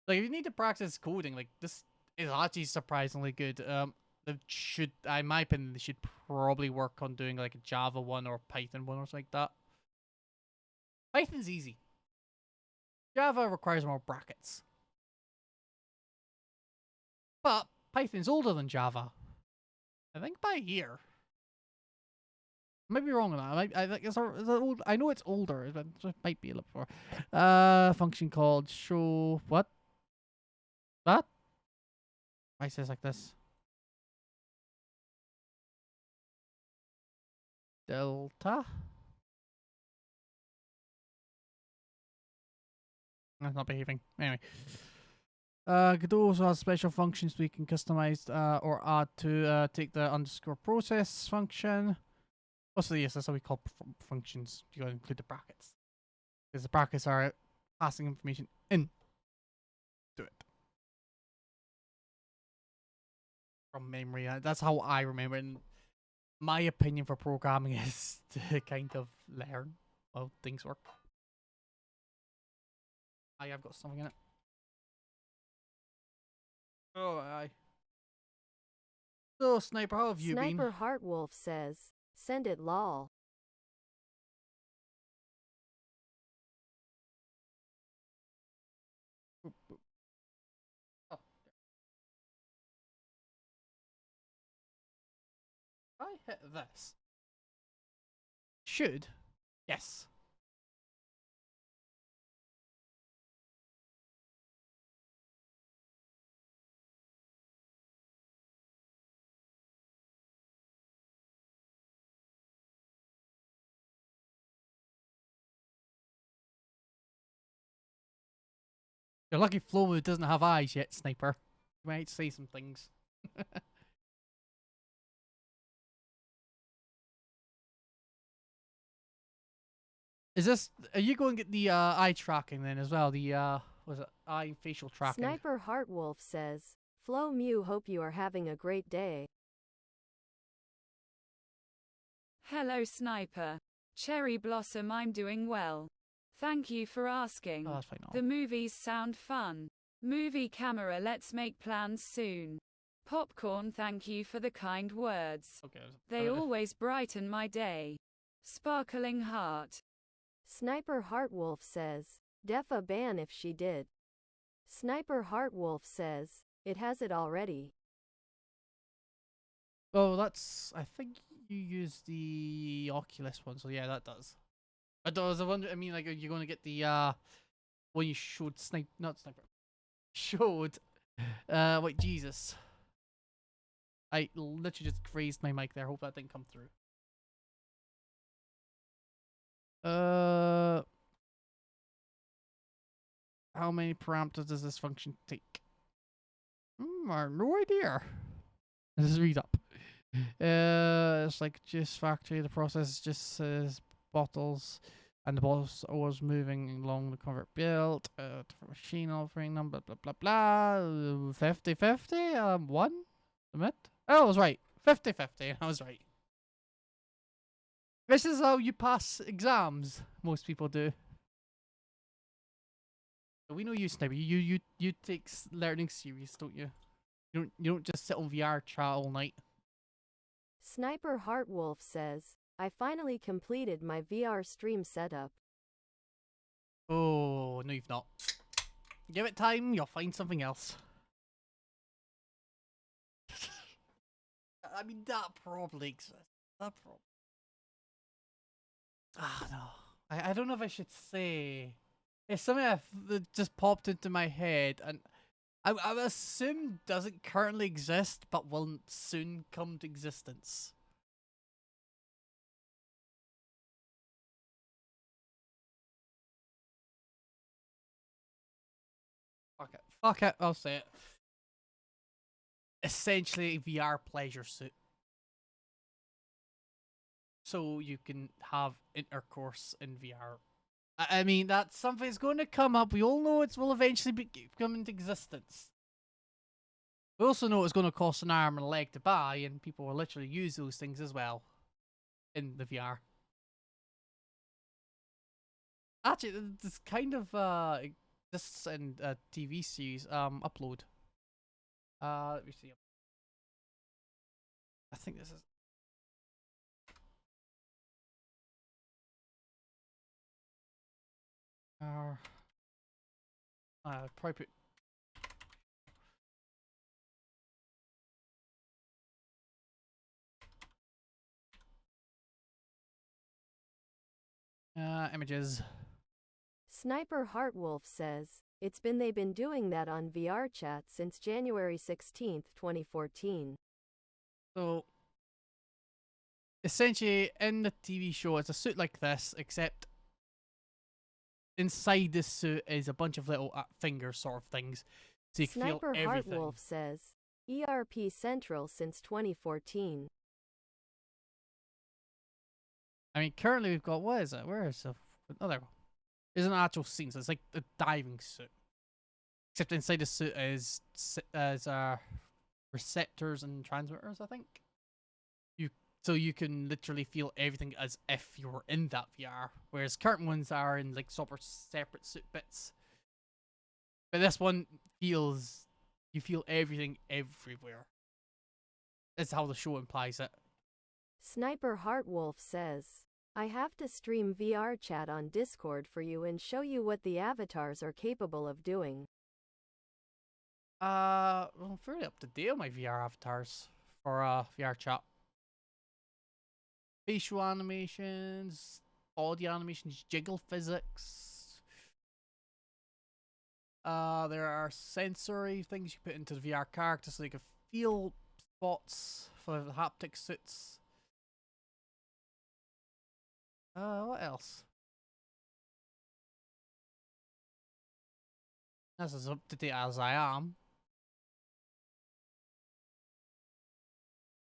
Like, if you need to practice coding, like, this is actually surprisingly good. They should, in my opinion, they should probably work on doing, like, a Java one or Python one or something like that. Python's easy. Java requires more brackets. But Python's older than Java. I think by a year. I might be wrong on that. I think it's old. I know it's older, but it might be a little before. Function called show what? What? Why it says like this? Delta. That's not behaving. Anyway. Godot also has special functions we can customize or add to take the underscore process function. Also, yes, that's how we call functions. You gotta include the brackets. Because the brackets are passing information in to it. From memory. That's how I remember it. And my opinion for programming is to kind of learn how things work. I've got something in it. Oh, aye. So, Sniper, how have you been? Sniper Heartwolf says, send it lol. Oh. I hit this. Should. Yes. You're lucky Flomo doesn't have eyes yet, Sniper. You might say some things. Is this... Are you going to get the eye tracking then as well? The, was it eye facial tracking? Sniper Heartwolf says, Flo Mew, hope you are having a great day. Hello, Sniper. Cherry Blossom, I'm doing well. Thank you for asking. Oh, that's fine. The movies sound fun. Movie camera, let's make plans soon. Popcorn, thank you for the kind words. Okay. They always brighten my day. Sparkling heart. Sniper Heartwolf says, def a ban if she did. Sniper Heartwolf says, it has it already. Oh, that's... I think you use the Oculus one, so yeah, that does. I was wondering, I mean, like, are you going to get the, when you showed not Sniper, showed, wait, Jesus. I literally just grazed my mic there, hope that didn't come through. How many parameters does this function take? I have no idea. Let's read up. It's like just factory, the process just says bottles, and the bottles are always moving along the convert build, machine offering number, blah, blah, blah, 50-50, one, limit. Oh, I was right, 50-50, I was right. This is how you pass exams, most people do. We know you, Sniper. You take learning serious, don't you? You don't just sit on VR chat all night. Sniper Heartwolf says, I finally completed my VR stream setup. Oh no, you've not. Give it time, you'll find something else. I mean, that probably exists. That probably. Ah, no. I don't know if I should say. It's something that just popped into my head, and I would assume doesn't currently exist, but will soon come to existence. Fuck it. Fuck it. I'll say it. Essentially, a VR pleasure suit. So you can have intercourse in VR. I mean, that's something that's going to come up. We all know it will eventually come into existence. We also know it's going to cost an arm and a leg to buy, and people will literally use those things as well in the VR. Actually, this kind of this in a TV series upload. Let me see. I think this is. Probably put. Images. Sniper Heartwolf says, they've been doing that on VR chat since January 16th, 2014. So, essentially, in the TV show, it's a suit like this, except inside this suit is a bunch of little fingers sort of things, so you can feel Sniper everything. Heartwolf says, ERP Central since 2014. I mean, currently we've got, what is it? Where is the... Oh, there we go. There's an actual scene, so it's like a diving suit. Except inside the suit is receptors and transmitters, I think. So you can literally feel everything as if you were in that VR, whereas current ones are in like separate suit bits. But this one feels, you feel everything everywhere. That's how the show implies it. Sniper Heartwolf says, I have to stream VR chat on Discord for you and show you what the avatars are capable of doing. Well, I'm fairly up to date on my VR avatars for VR chat. Facial animations, audio animations, jiggle physics. There are sensory things you put into the VR character so they can feel spots for the haptic suits. What else? That's as up to date as I am.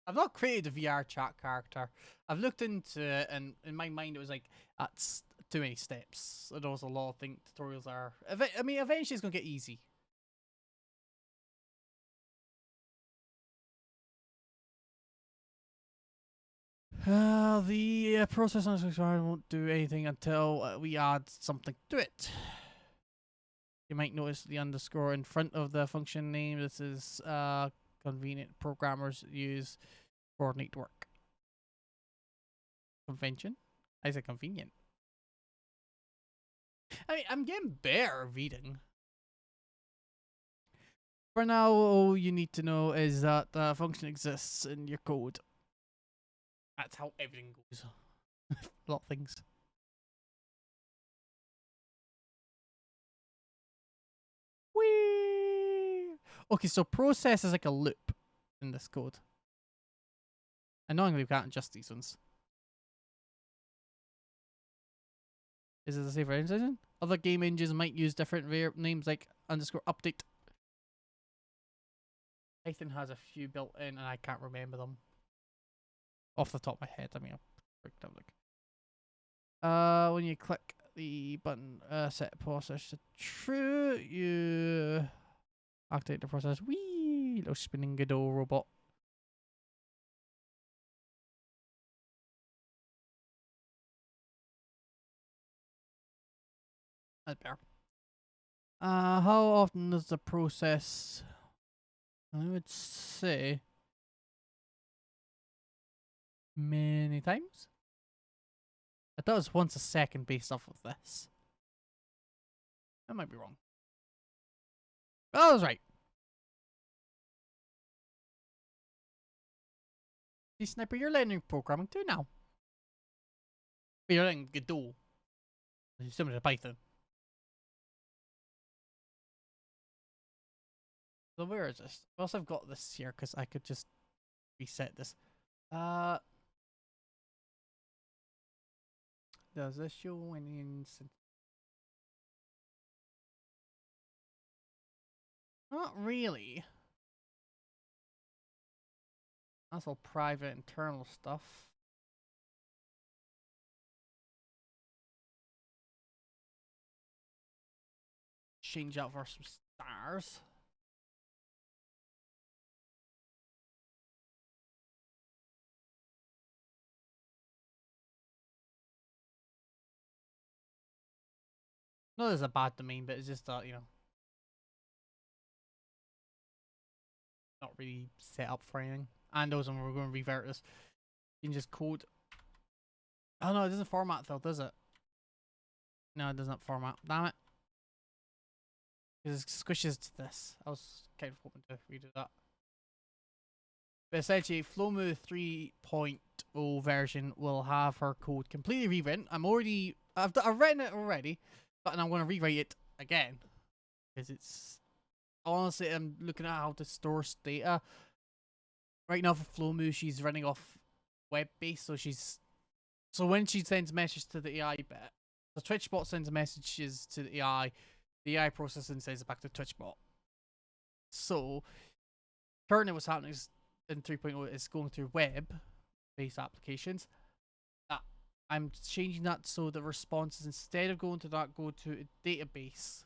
I've not created a VR chat character. I've looked into it, and in my mind, it was like, that's too many steps. And also, a lot of tutorials are. I mean, eventually, it's gonna get easy. The process on won't do anything until we add something to it. You might notice the underscore in front of the function name. This is convenient. Programmers use coordinate work. Convention? I said convenient. I mean, I'm getting better at reading. For now, all you need to know is that the function exists in your code. That's how everything goes. A lot of things. Whee! Okay, so process is like a loop in this code. Annoyingly, we can't adjust these ones. Is it the same for engine? Other game engines might use different names like underscore update. Python has a few built in and I can't remember them. Off the top of my head, I mean, I'll break down look. When you click the button, set process to true, you activate the process. Whee! Little spinning Godot robot. That's better. How often does the process? I would say many times. It does once a second based off of this. I might be wrong. But I was right. See, Sniper, you're learning programming too now. But you're learning Godot. It's similar to Python. So where is this? Also, I've got this here because I could just reset this. Does this show any instant? Not really. That's all private internal stuff. Change out for some stars. No, there's a bad domain, but it's just that, you know, not really set up for anything. And those, when we're going to revert this, you can just code. Oh no, it doesn't format though, does it? No, it doesn't format. Damn it. Because it squishes to this. I was kind of hoping to redo that. But essentially, Flowmoo 3.0 version will have her code completely rewritten. I've written it already, but I'm going to rewrite it again because it's honestly, I'm looking at how to store data right now for Flowmoo. She's running off web based, so when she sends a message to the AI bit, the Twitch bot sends messages to the AI processes and sends it back to TwitchBot. So currently, what's happening is in 3.0 is going through web-based applications. I'm changing that so the responses, instead of going to that, go to a database.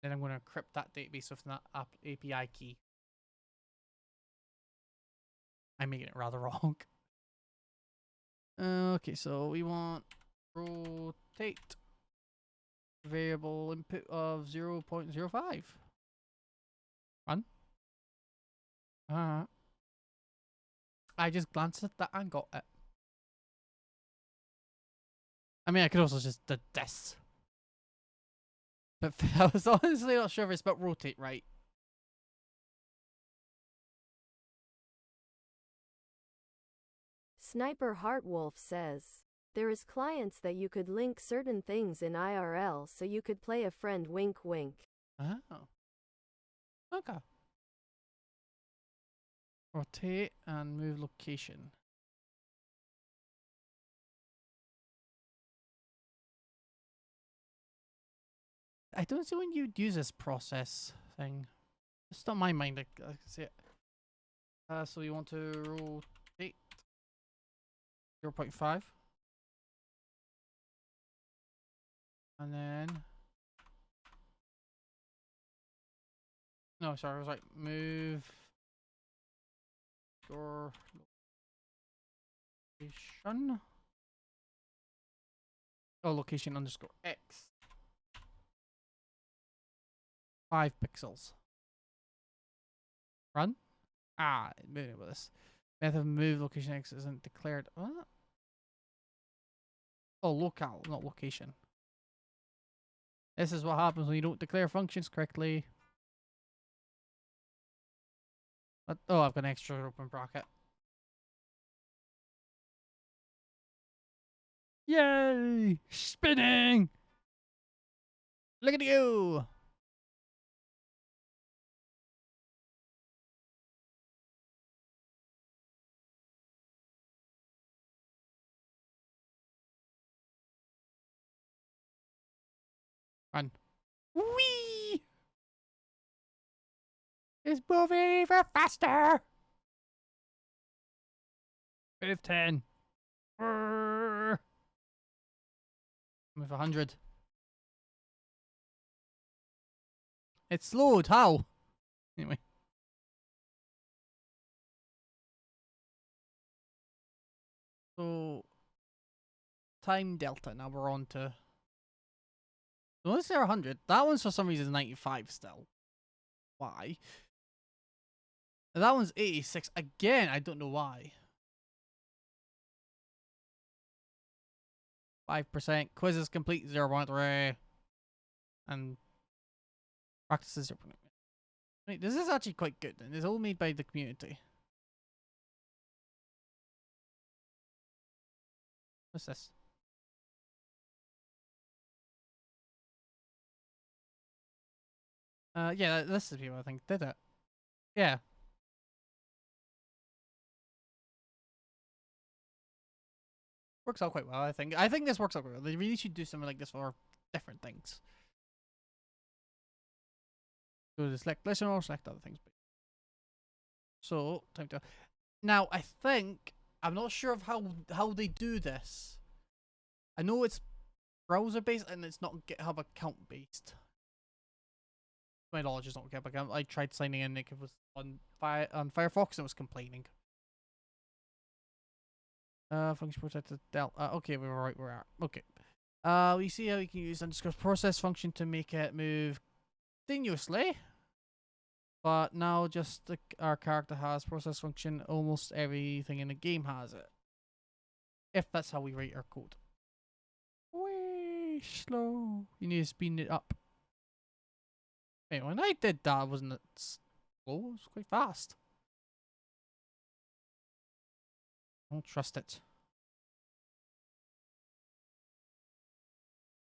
Then I'm going to encrypt that database with that API key. I'm making it rather wrong. Okay, so we want rotate variable input of 0.05. Run. I just glanced at that and got it. I mean, I could also just do this. But I was honestly not sure if it's about rotate right. Sniper Heartwolf says, there is clients that you could link certain things in IRL so you could play a friend wink wink. Oh. Okay. Rotate and move location. I don't see when you'd use this process thing. It's not my mind, I can see it. So you want to rotate 0.5. And then... No, sorry, I was like, move your location. Oh, location underscore X. 5 pixels. Run. Moving with this. Method of move location X isn't declared. What? Oh, locale, not location. This is what happens when you don't declare functions correctly. But, oh, I've got an extra open bracket. Yay! Spinning! Look at you! Run. Whee! It's moving even faster! Move 10. Move 100. It's slowed. How? Anyway. So, time delta. Now we're on to Unless they're 100. That one's for some reason 95 still. Why? And that one's 86. Again, I don't know why. 5%. Quizzes complete 0.3. And practices 0.3. Wait, this is actually quite good. And it's all made by the community. What's this? Yeah, this is people I think did it. Yeah. Works out quite well, I think. I think this works out quite well. They really should do something like this for different things. Go to select listen or select other things. So, time to... Now, I think... I'm not sure of how they do this. I know it's browser-based and it's not GitHub account-based. My knowledge is not GitHub account. I tried signing in, it was on Firefox and it was complaining. Function protected delta. Okay, we were right where we are. Okay. We see how we can use underscore process function to make it move continuously. But now just our character has process function. Almost everything in the game has it. If that's how we write our code. Way slow. You need to speed it up. Wait, when I did that, wasn't it slow? It was quite fast. I don't trust it.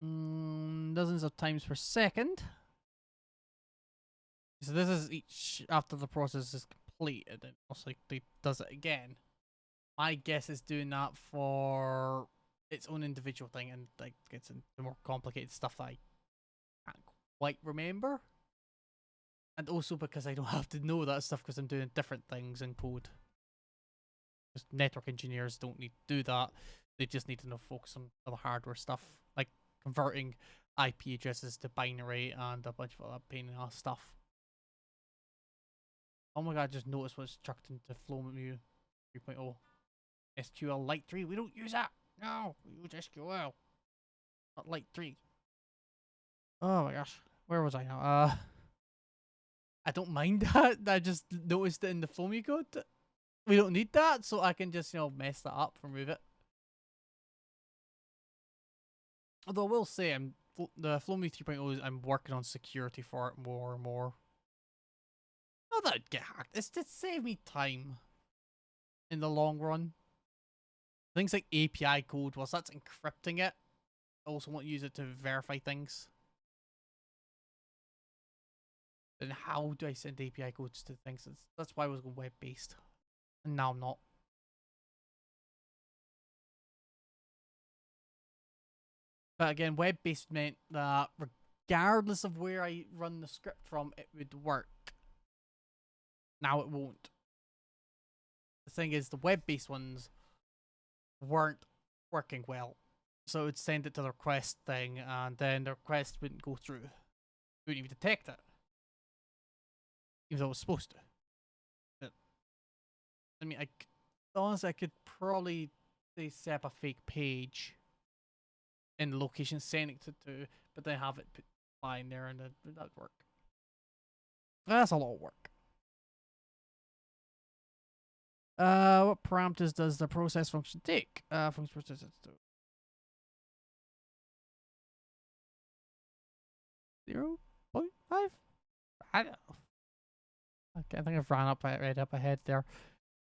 Dozens of times per second. So this is each after the process is completed. It most likely does it again. My guess is doing that for its own individual thing and like gets into more complicated stuff that I can't quite remember. And also because I don't have to know that stuff because I'm doing different things in code. Because network engineers don't need to do that. They just need to know focus on other hardware stuff. Like converting IP addresses to binary and a bunch of other pain in the ass stuff. Oh my god, I just noticed what's chucked into FlowMu 3.0. SQL Lite 3. We don't use that. No, we use SQL. Not Lite 3. Oh my gosh. Where was I now? I don't mind that. I just noticed it in the FlowMu code. We don't need that, so I can just, mess that up, remove it. Although I will say, the FlowMu 3.0 I'm working on security for it more and more. Not that I'd get hacked. It's to save me time in the long run. Things like API code, whilst that's encrypting it, I also want to use it to verify things. Then how do I send API codes to things? That's why I was going web-based. And now I'm not. But again, web-based meant that regardless of where I run the script from, it would work. Now it won't. The thing is, the web-based ones weren't working well. So it would send it to the request thing, and then the request wouldn't go through. It wouldn't even detect it. Even though it was supposed to. I mean, honestly, I could probably set up a fake page in the location sending it to, but then have it put fine there, and that'd work. That's a lot of work. What parameters does the process function take? Function process 0.5? I don't know. Okay, I think I've ran up right up ahead there.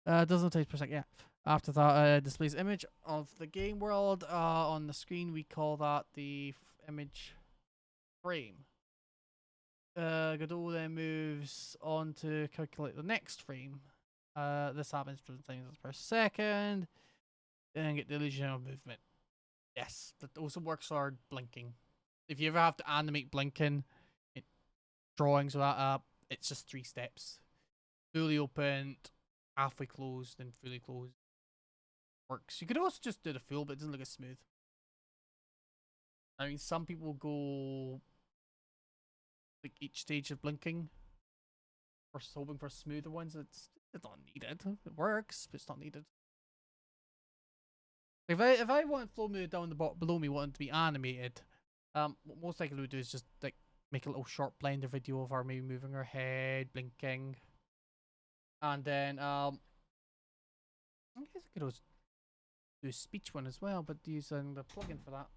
Doesn't take per second. Yeah. After that, displays image of the game world on the screen. We call that the image frame. Godot then moves on to calculate the next frame. This happens 20 times per second. And get the illusion of movement. Yes, that also works for blinking. If you ever have to animate blinking, drawings of that up, it's just 3 steps. Fully opened, halfway closed, then fully closed. Works. You could also just do the full, but it doesn't look as smooth. I mean, some people go like each stage of blinking, or hoping for smoother ones. It's not needed. It works, but it's not needed. If I want FlowMu down the bottom below me wanting to be animated, what most likely we'll do is just like make a little short blender video of her maybe moving her head, blinking, and then I guess I could also do a speech one as well, but using the plugin for that.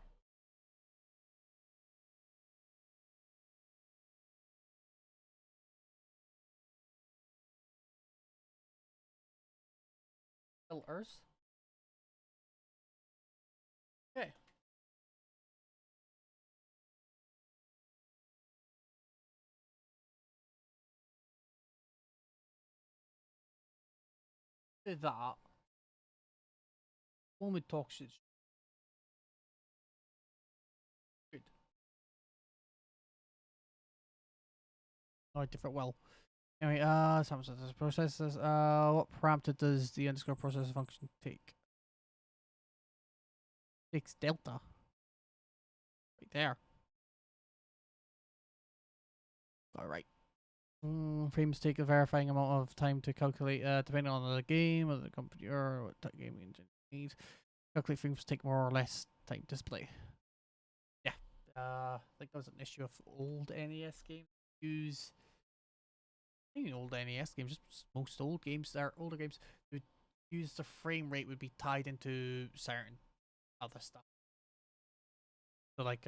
Filters. Okay. Do that. When we talk shit. Good. Oh, different well. Anyway, some processes. What parameter does the underscore processor function take? Takes delta. Right there. Alright. Frames take a verifying amount of time to calculate, depending on the game or the computer or what that game engine needs. Calculate frames take more or less time to display. Yeah. I think that was an issue of old NES games. Use even old NES games, just most old games that are older games would use the frame rate would be tied into certain other stuff. So like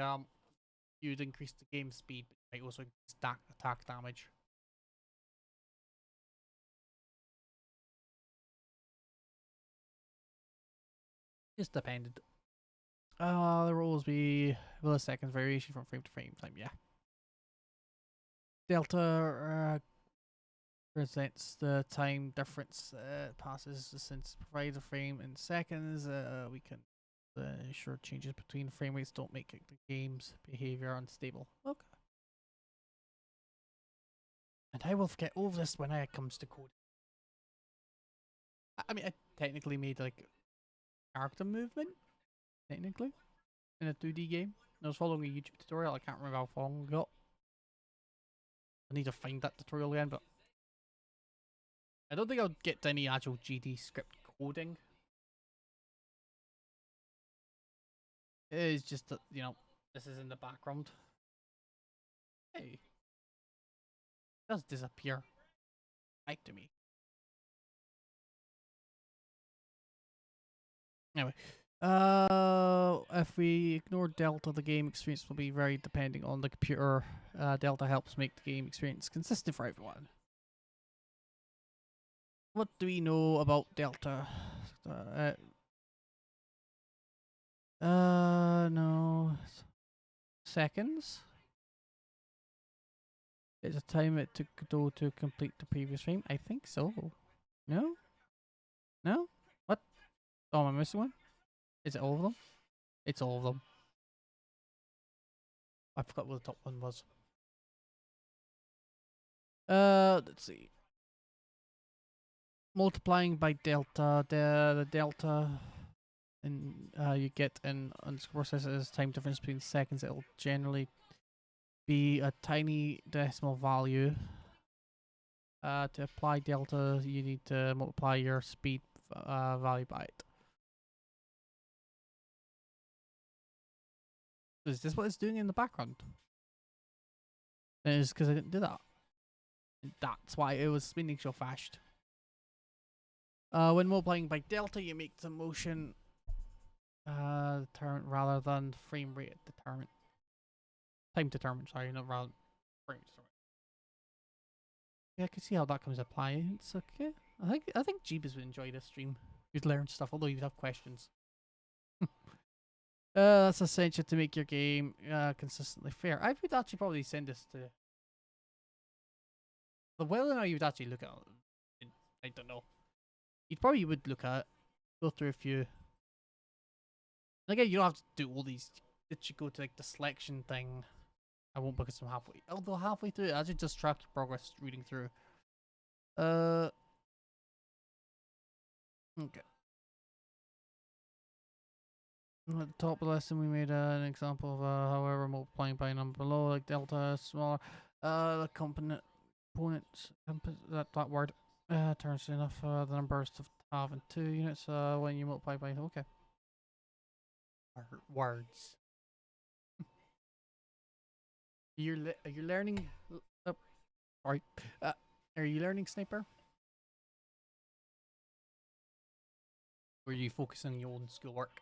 you'd increase the game speed, but you might also stack attack damage. Just depended. The rules be milliseconds variation from frame to frame time. Yeah. Delta presents the time difference passes since provide the frame in seconds. We can ensure changes between frame rates don't make the game's behavior unstable. Okay. And I will forget all of this when it comes to code. I mean, I technically made like character movement, technically, in a 2D game. I was following a YouTube tutorial. I can't remember how long I got. I need to find that tutorial again, but I don't think I'll get to any actual GD script coding. It is just that, you know, this is in the background. Hey. It does disappear. Back to me. Anyway. If we ignore delta, the game experience will be very depending on the computer. Delta helps make the game experience consistent for everyone. What do we know about delta? No. Seconds? It's a time it took Godot to complete the previous frame? I think so. No? No? What? Oh, am I missing one? Is it all of them? It's all of them. I forgot what the top one was. Let's see. Multiplying by delta, the delta and you get in underscore processes time difference between seconds. It'll generally be a tiny decimal value. To apply delta, you need to multiply your speed value by it. Is this what it's doing in the background? And it's because I didn't do that. And that's why it was spinning so fast. When multiplying by delta, you make the motion determinant rather than frame rate determinant. Time determinant, sorry, not rather frame determinant. Yeah, I can see how that comes to apply. It's okay. I think Jeebus would enjoy this stream. You'd learn stuff, although you'd have questions. That's essential to make your game consistently fair. I would actually probably send this to the well now you'd actually look at it. I don't know. You probably would look at it, go through a few. And again, you don't have to do all these. It should go to like the selection thing. I won't because I'm halfway. Although halfway through it, I should just track your progress reading through. Okay. At the top of the lesson, we made an example of however multiplying by a number below, like delta, smaller. The components, that word turns enough the numbers to have in 2 units when you multiply by. Okay. Words. Are you learning? Oh, sorry. Are you learning sniper? Or are you focusing on your own schoolwork?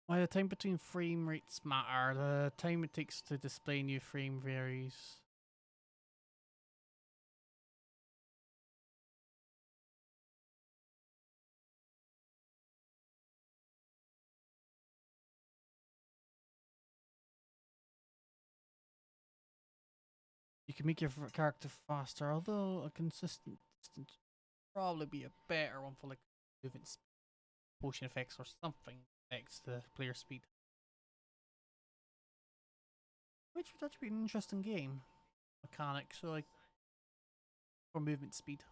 Why the time between frame rates matter? The time it takes to display new frame varies. You can make your character faster, although a consistent distance would probably be a better one for like movement speed, potion effects, or something that affects the player speed. Which would actually be an interesting game mechanic, so like for movement speed.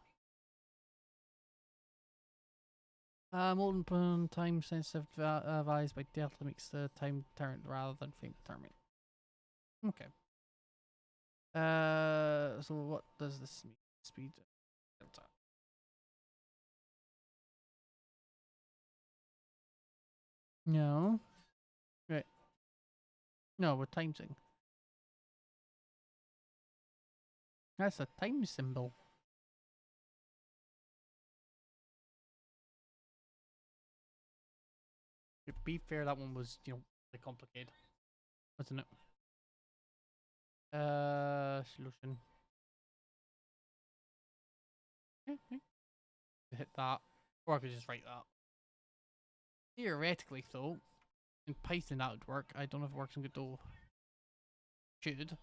Molten time sensitive varies by delta makes the time determinant rather than frame determinant. Okay. So what does this mean? Speed delta. No. Right. No, we're timesing. That's a time symbol. To be fair, that one was, really complicated, wasn't it? Solution. Hit that. Or I could just write that. Theoretically, though, in Python that would work. I don't know if it works in Godot. Should.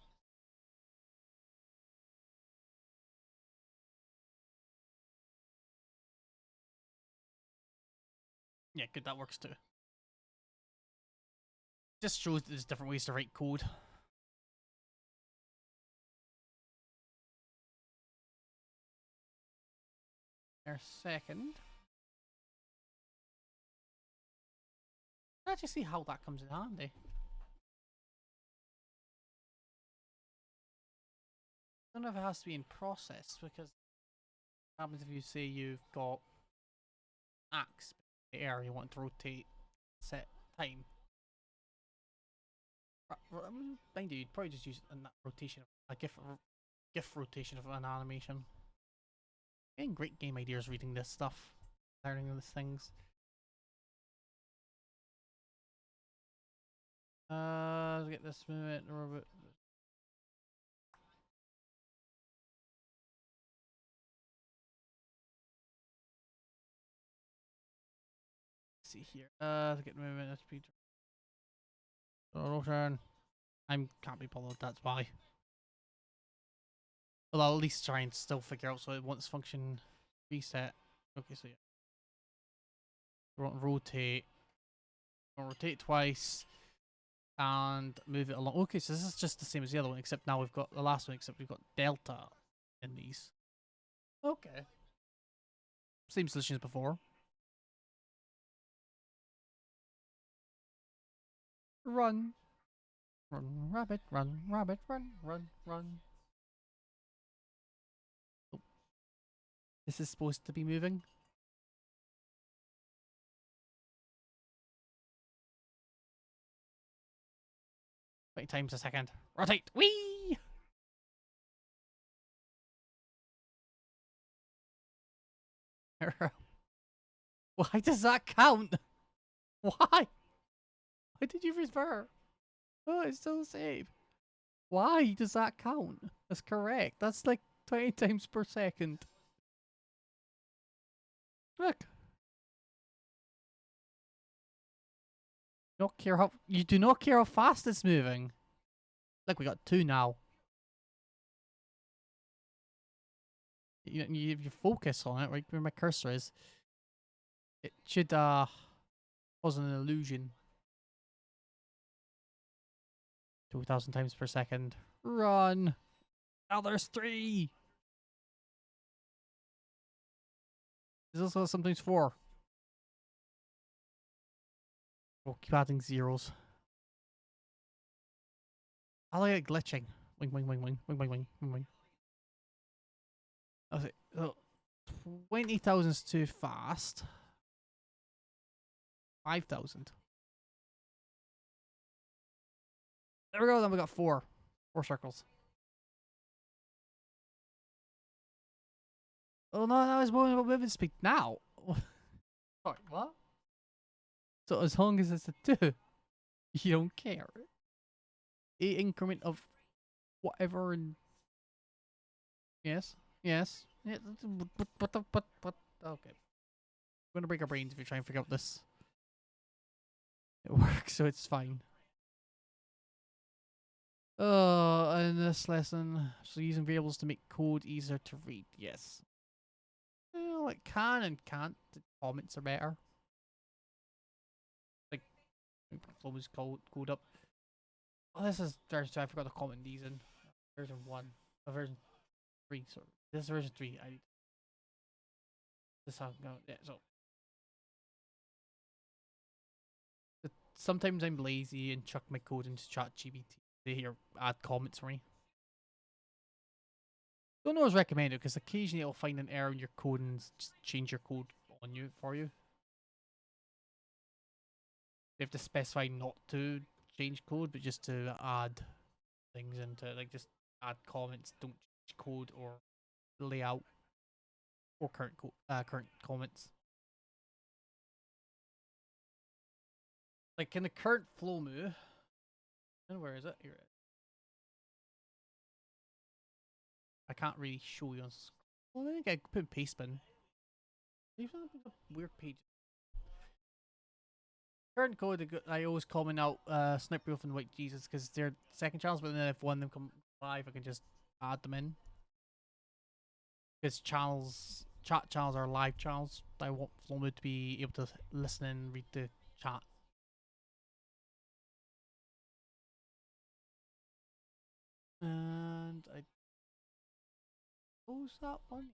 Yeah, good, that works too. Just shows that there's different ways to write code. Per second. Let's just see how that comes in handy. I don't know if it has to be in process, because what happens if you say you've got axe in the area you want to rotate set time? Mind you, you'd probably just use a rotation, a GIF rotation of an animation. Getting great game ideas reading this stuff, learning these things. Let's get this movement, Robert. Let's see here. Let's get movement, speed. Rotation. I can't be bothered, that's why. Well, I'll at least try and still figure out so it wants function reset. Okay, so yeah. We want rotate. We'll rotate twice and move it along. Okay, so this is just the same as the other one, except now we've got the last one, except we've got delta in these. Okay. Same solution as before. Run. Run, rabbit, run, rabbit, run, run, run. Oh. This is supposed to be moving. 20 times a second. Rotate! Whee! Why does that count? Why? Why did you revert? Oh, it's still the same. Why does that count? That's correct. That's like 20 times per second. Look. You do not care how fast it's moving. Look, we got 2 now. You focus on it, right where my cursor is. It should cause an illusion. 2,000 times per second. Run! Now there's 3! There's also sometimes 4. We'll keep adding zeros. I like it glitching. Wing, wing, wing, wing, wing, wing, wing, wing, wing. Okay, so 20,000's too fast. 5,000. There we go. Then we got 4 circles. Oh no, that was more about movement speed now. Sorry, what? So as long as it's a 2, you don't care. A increment of whatever and yes. Yeah, what? Okay. We're gonna break our brains if you try and figure out this. It works, so it's fine. In this lesson, so using variables to make code easier to read. Yes. Well, it can and can't. The comments are better. Like, always code up. Oh, this is version 2. I forgot to comment these in. Version 1. Version 3, sorry. This is version 3. This how go. Yeah, so. Sometimes I'm lazy and chuck my code into ChatGPT. They here add comments for me. Don't always recommend it because occasionally it'll find an error in your code and just change your code on you for you. You have to specify not to change code, but just to add things into like just add comments. Don't change code or layout or current comments. Like in the current flow move. And where is it? Here it is. I can't really show you on screen. Well, I think I put paste bin. Even a weird page. Current code, I always comment out Sniper Wolf and White Jesus because they're second channels, but then if one of them come live, I can just add them in. Because chat channels are live channels. I want flow mode to be able to listen and read the chat. And I close that one.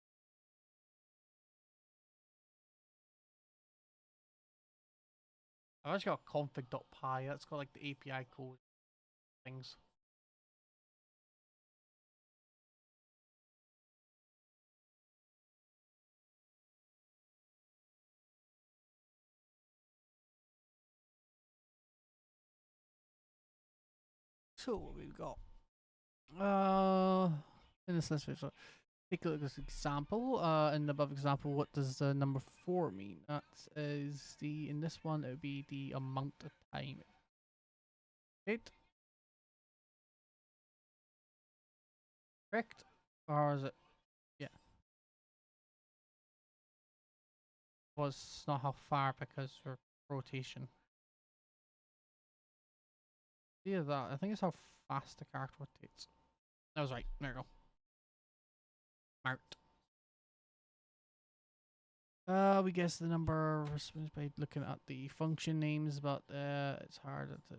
I've actually got config.py. That's got like the API code things. So what we've got. In this list, so take a look at this example. In the above example, what does the number 4 mean? That is in this one, it would be the amount of time. Right? Correct? Or is it? Yeah. Was not how far because for rotation. Yeah, that. I think it's how fast the character rotates. That was right. There you go. Marked. We guess the number by looking at the function names, but it's harder to.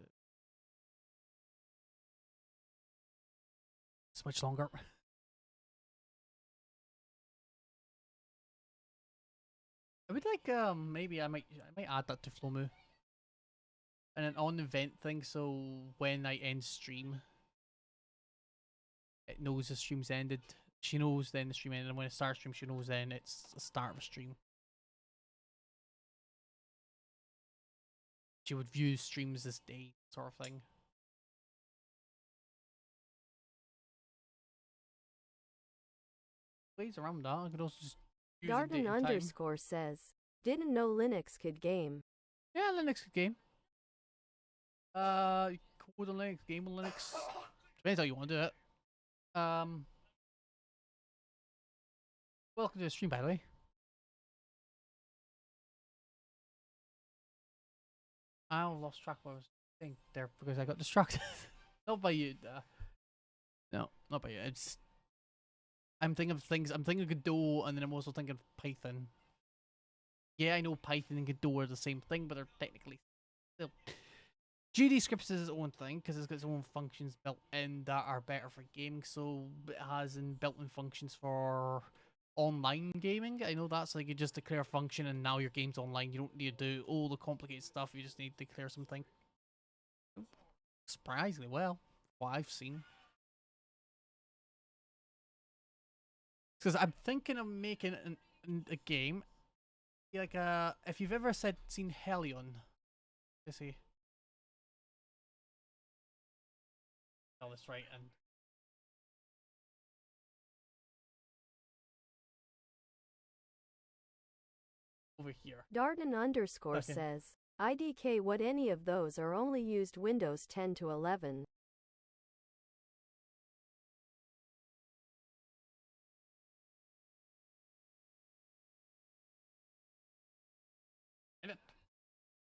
It's much longer. I would like maybe I might add that to Flowmoo. And an on event thing, so when I end stream, it knows the stream's ended. She knows then the stream ended, and when it starts stream, she knows then it's the start of a stream. She would view streams this day, sort of thing. Ways around that, I could also just use Darton underscore says, didn't know Linux could game. Yeah, Linux could game. Code on Linux, game on Linux. Depends how you want to do it. Welcome to the stream, by the way. I lost track of what I was saying there because I got distracted. Not by you. No, not by you. It's. I'm thinking of things. I'm thinking of Godot, and then I'm also thinking of Python. Yeah, I know Python and Godot are the same thing, but they're technically still. GD scripts is its own thing because it's got its own functions built in that are better for gaming. So it has built-in functions for online gaming. I know that's like you just declare a function and now your game's online. You don't need to do all the complicated stuff. You just need to declare something. Surprisingly well, what I've seen. Because I'm thinking of making a game like if you've ever seen Hellion. Let's see. Tell this right and over here. Darden underscore Okay. says, IDK what any of those are only used Windows 10 to 11. In it.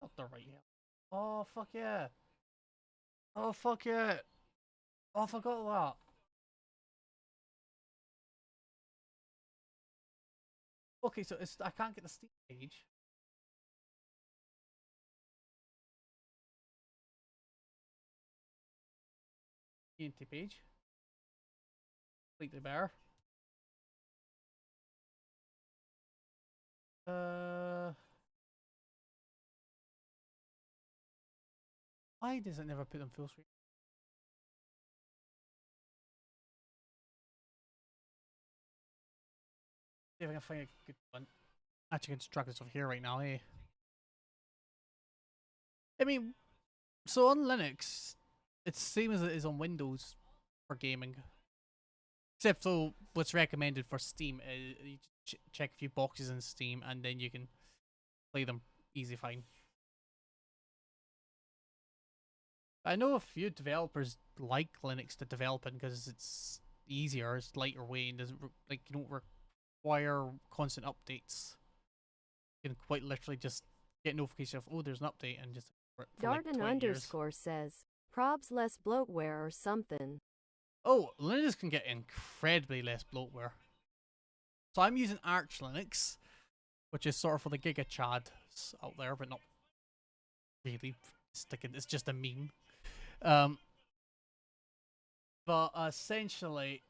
Not the right here. Oh fuck yeah. Oh fuck yeah. Oh, I forgot that. Okay, so it's I can't get the Steam page. ENT page. Completely bare. Why does it never put on full screen? See if I can find a good one. Actually, I can just drag this over here right now, eh? I mean, so on Linux, it's the same as it is on Windows for gaming. Except so what's recommended for Steam is you check a few boxes in Steam and then you can play them easy fine. I know a few developers like Linux to develop in because it's easier, it's lighter weight, and doesn't like you don't require constant updates. You can quite literally just get notification of there's an update and just for like Darden 20 years. underscore says, probs less bloatware or something. Oh, Linux can get incredibly less bloatware. So I'm using Arch Linux, which is sort of for the Giga Chads out there, but not really sticking. It's just a meme. But essentially,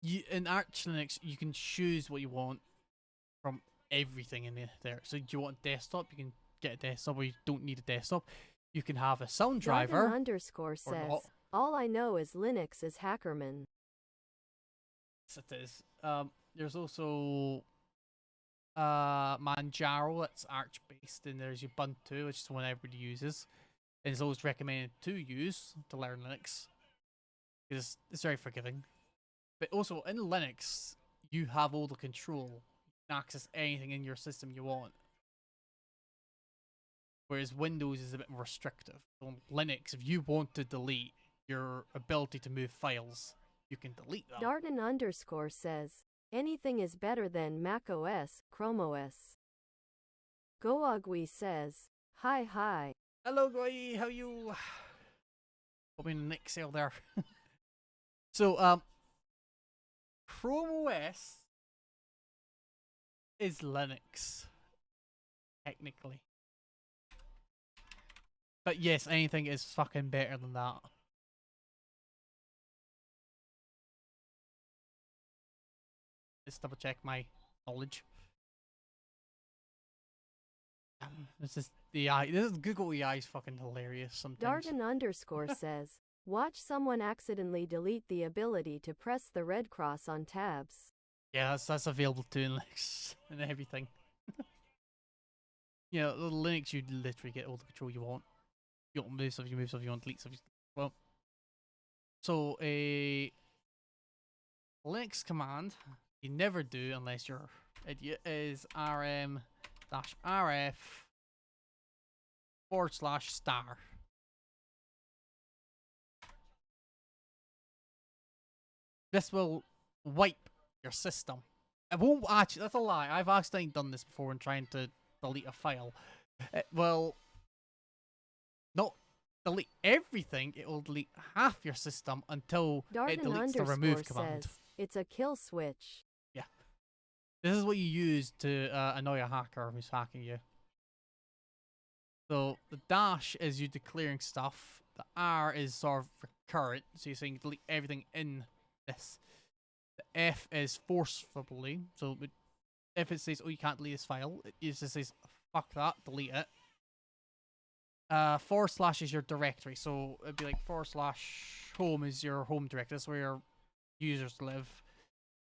in Arch Linux, you can choose what you want from everything in there. So do you want a desktop? You can get a desktop, or you don't need a desktop. You can have a sound driver. Darden underscore says, all I know is Linux is Hackerman. Yes, it is. There's also Manjaro, that's Arch based, and there's Ubuntu, which is the one everybody uses. And it's always recommended to use to learn Linux because it's very forgiving. But also in Linux, you have all the control. You can access anything in your system you want. Whereas Windows is a bit more restrictive. So on Linux, if you want to delete your ability to move files, you can delete that. Darden underscore says, anything is better than Mac OS, Chrome OS. Goagwi says, hi. Hello, guy. How you? Put me in the next cell there. So, Chrome OS is Linux, technically. But yes, anything is fucking better than that. Let's double check my knowledge. This is the AI. This is Google AI is fucking hilarious sometimes. Darden underscore says, watch someone accidentally delete the ability to press the red cross on tabs. Yeah, that's available too in Linux and everything. You know, Linux, you literally get all the control you want. You want to move stuff, you move stuff. You want to delete stuff. Well, so a Linux command you never do unless you're an idiot is rm-rf /* This will wipe your system. It won't actually, that's a lie. I've accidentally done this before when trying to delete a file. It will not delete everything, it will delete half your system until it Darden deletes the underscore remove command. says, it's a kill switch. Yeah. This is what you use to annoy a hacker who's hacking you. So the dash is you declaring stuff. The R is sort of recurrent, so you're saying delete everything in this. The F is forcefully, so if it says, oh, you can't delete this file, it just says, fuck that, delete it. / is your directory, so it'd be like / home is your home directory, that's where your users live.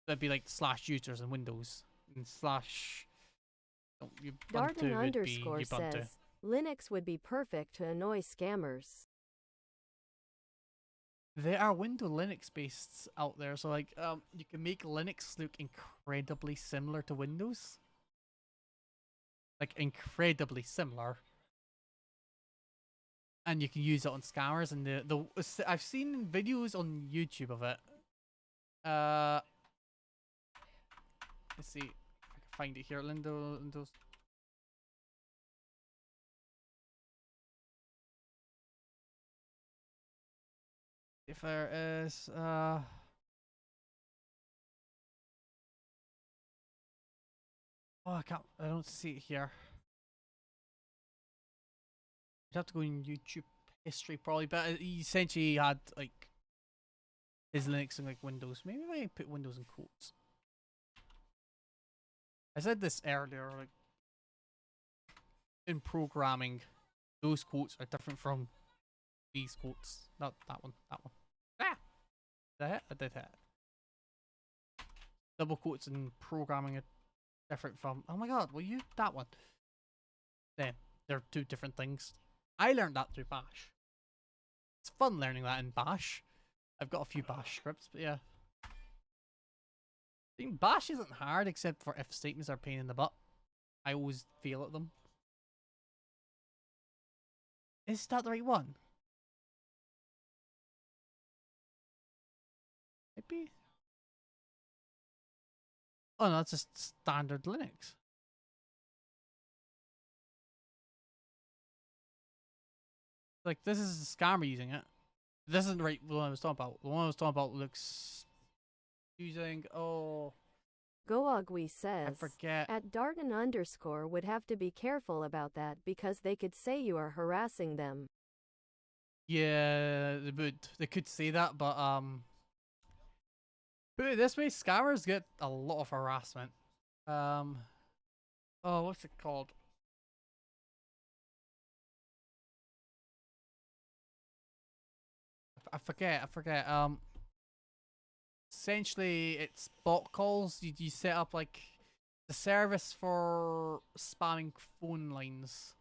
That'd be like / users in Windows, and Darton Ubuntu would be underscore Ubuntu. says, Linux would be perfect to annoy scammers. There are Windows Linux based out there, so like you can make Linux look incredibly similar to Windows. Like incredibly similar. And you can use it on scammers, and I've seen videos on YouTube of it. Let's see if I can find it here. Windows. If there is oh, I don't see it here. You'd have to go in YouTube history probably, but he essentially had like his Linux and like Windows. Maybe if I put Windows in quotes. I said this earlier, like in programming, those quotes are different from these quotes. Not that one, that one. Ah! Did I hit? I did hit. Double quotes in programming are different from, oh my god, well you, that one. Then, they're two different things. I learned that through Bash. It's fun learning that in Bash. I've got a few Bash scripts, but yeah. I think Bash isn't hard except for if statements are a pain in the butt. I always fail at them. Is that the right one? Maybe. Oh no, that's just standard Linux. Like this is a scammer using it. This isn't the right one I was talking about. The one I was talking about looks using Googwe I says, forget. at Darton underscore would have to be careful about that because they could say you are harassing them. Yeah, they would. They could say that, but put it this way, scammers get a lot of harassment. Oh, what's it called? I forget. Essentially, it's bot calls. You set up like the service for spamming phone lines.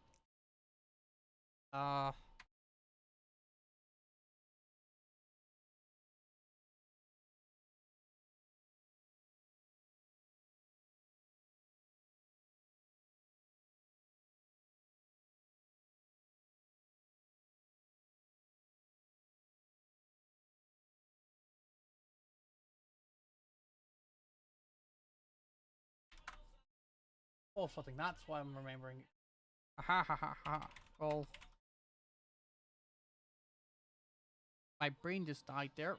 Oh, something. That's why I'm remembering. Ha ha ha ha. Oh, my brain just died there.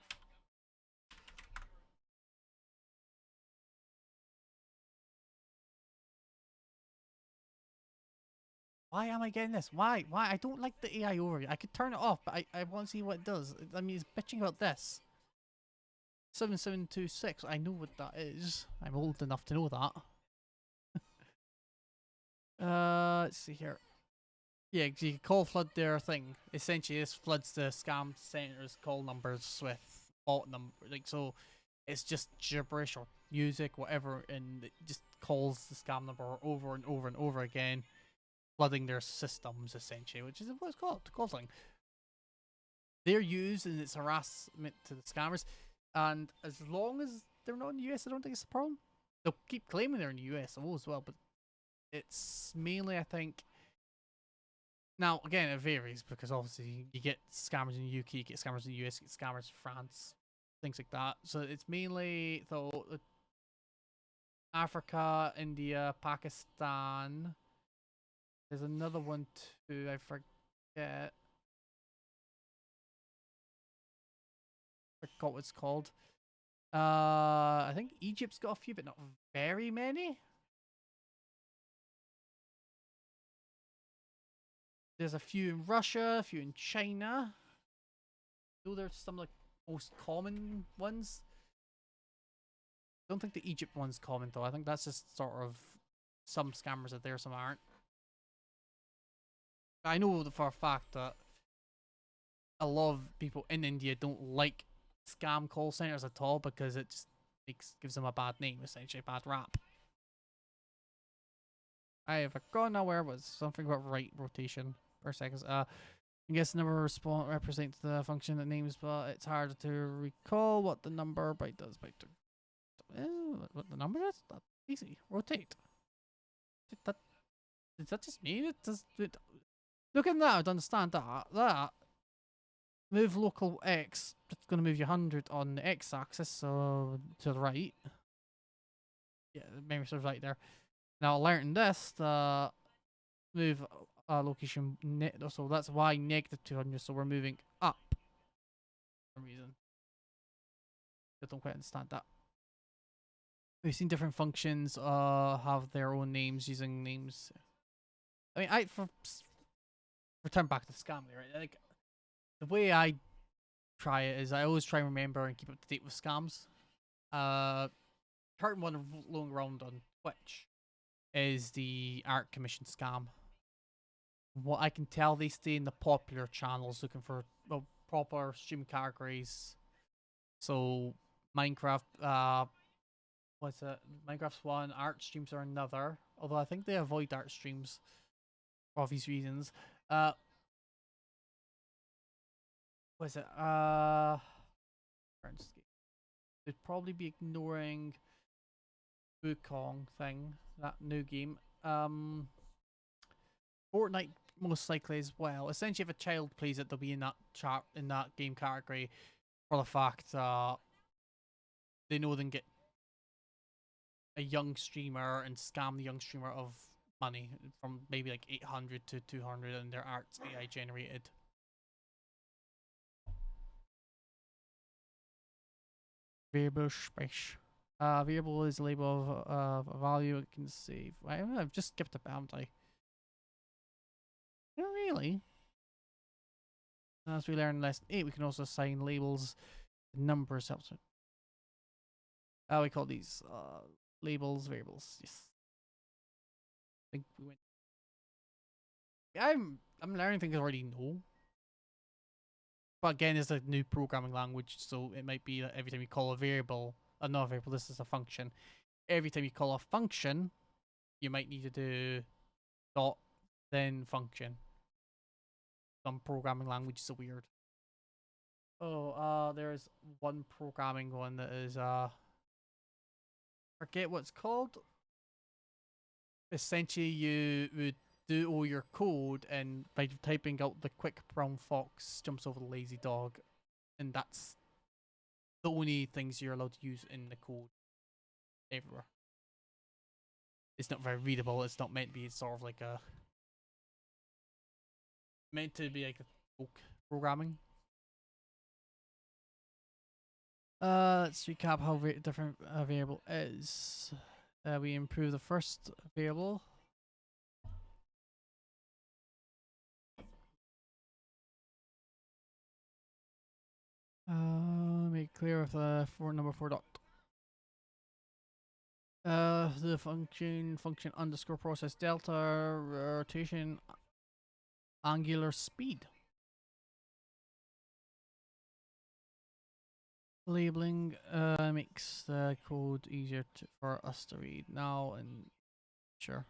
Why am I getting this? Why? Why? I don't like the AI overview. I could turn it off, but I want to see what it does. I mean, it's bitching about this. 7726. I know what that is. I'm old enough to know that. Let's see here. Yeah, you can call flood their thing. Essentially, this floods the scam center's call numbers with bot number. Like, so it's just gibberish or music, whatever, and it just calls the scam number over and over and over again, flooding their systems, essentially, which is what it's called, the call thing. They're used and it's harassment to the scammers, and as long as they're not in the US, I don't think it's a problem. They'll keep claiming they're in the US as well, but it's mainly, I think. Now, again, it varies because obviously you get scammers in the UK, you get scammers in the US, you get scammers in France, things like that. So it's mainly though Africa, India, Pakistan. There's another one too, I forget. I forgot what it's called. I think Egypt's got a few, but not very many. There's a few in Russia, a few in China. Those are some of the most common ones. I don't think the Egypt one's common though. I think that's just sort of some scammers are there, some aren't. I know for a fact that a lot of people in India don't like scam call centers at all because it just gives them a bad name, essentially a bad rap. I have gone nowhere was something about right rotation per second. I guess the number response represents the function that names, but it's hard to recall what the number byte does. What the number is? That's easy. Rotate. That is that just me? Look at that. I'd understand that. That move local x. It's going to move you 100 on the x-axis, so to the right. Yeah, the memory serves right there. Now, learning this, the move location, so that's y negative 200, so we're moving up for some reason. I don't quite understand that. We've seen different functions have their own names using names. I mean, for return back to Scamly, right? Like, the way I try it is I always try and remember and keep up to date with scams. Current one rolling around on Twitch is the art commission scam. What I can tell, they stay in the popular channels looking for proper stream categories. So Minecraft, what's it? Minecraft's one, art streams are another. Although I think they avoid art streams for obvious reasons. What's it? They'd probably be ignoring Wukong thing, that new game. Fortnite most likely as well. Essentially, if a child plays it, they'll be in that chart in that game category for the fact they know they can get a young streamer and scam the young streamer of money from maybe like 800 to 200, and their art's AI generated. Variable space. Variable is a label of a value it can save. I've just skipped a bounty. Not really. As we learn in lesson 8, we can also assign labels to numbers. Helps it. We call these labels variables. Yes. I think we went. I'm learning things I already know. But again, it's a new programming language, so it might be that every time you call a variable, not a variable, this is a function. Every time you call a function, you might need to do dot then function. Some programming languages are weird. Oh, there's one programming one that is forget what it's called. Essentially, you would do all your code, and by typing out the quick brown fox jumps over the lazy dog, and that's the only things you're allowed to use in the code everywhere. It's not very readable. It's not meant to be. It's sort of like a meant to be like a folk programming. Let's recap how different variable is. We improve the first variable. Make clear with the number 4 dot. The function underscore process delta rotation angular speed. Labeling makes the code easier for us to read now and sure.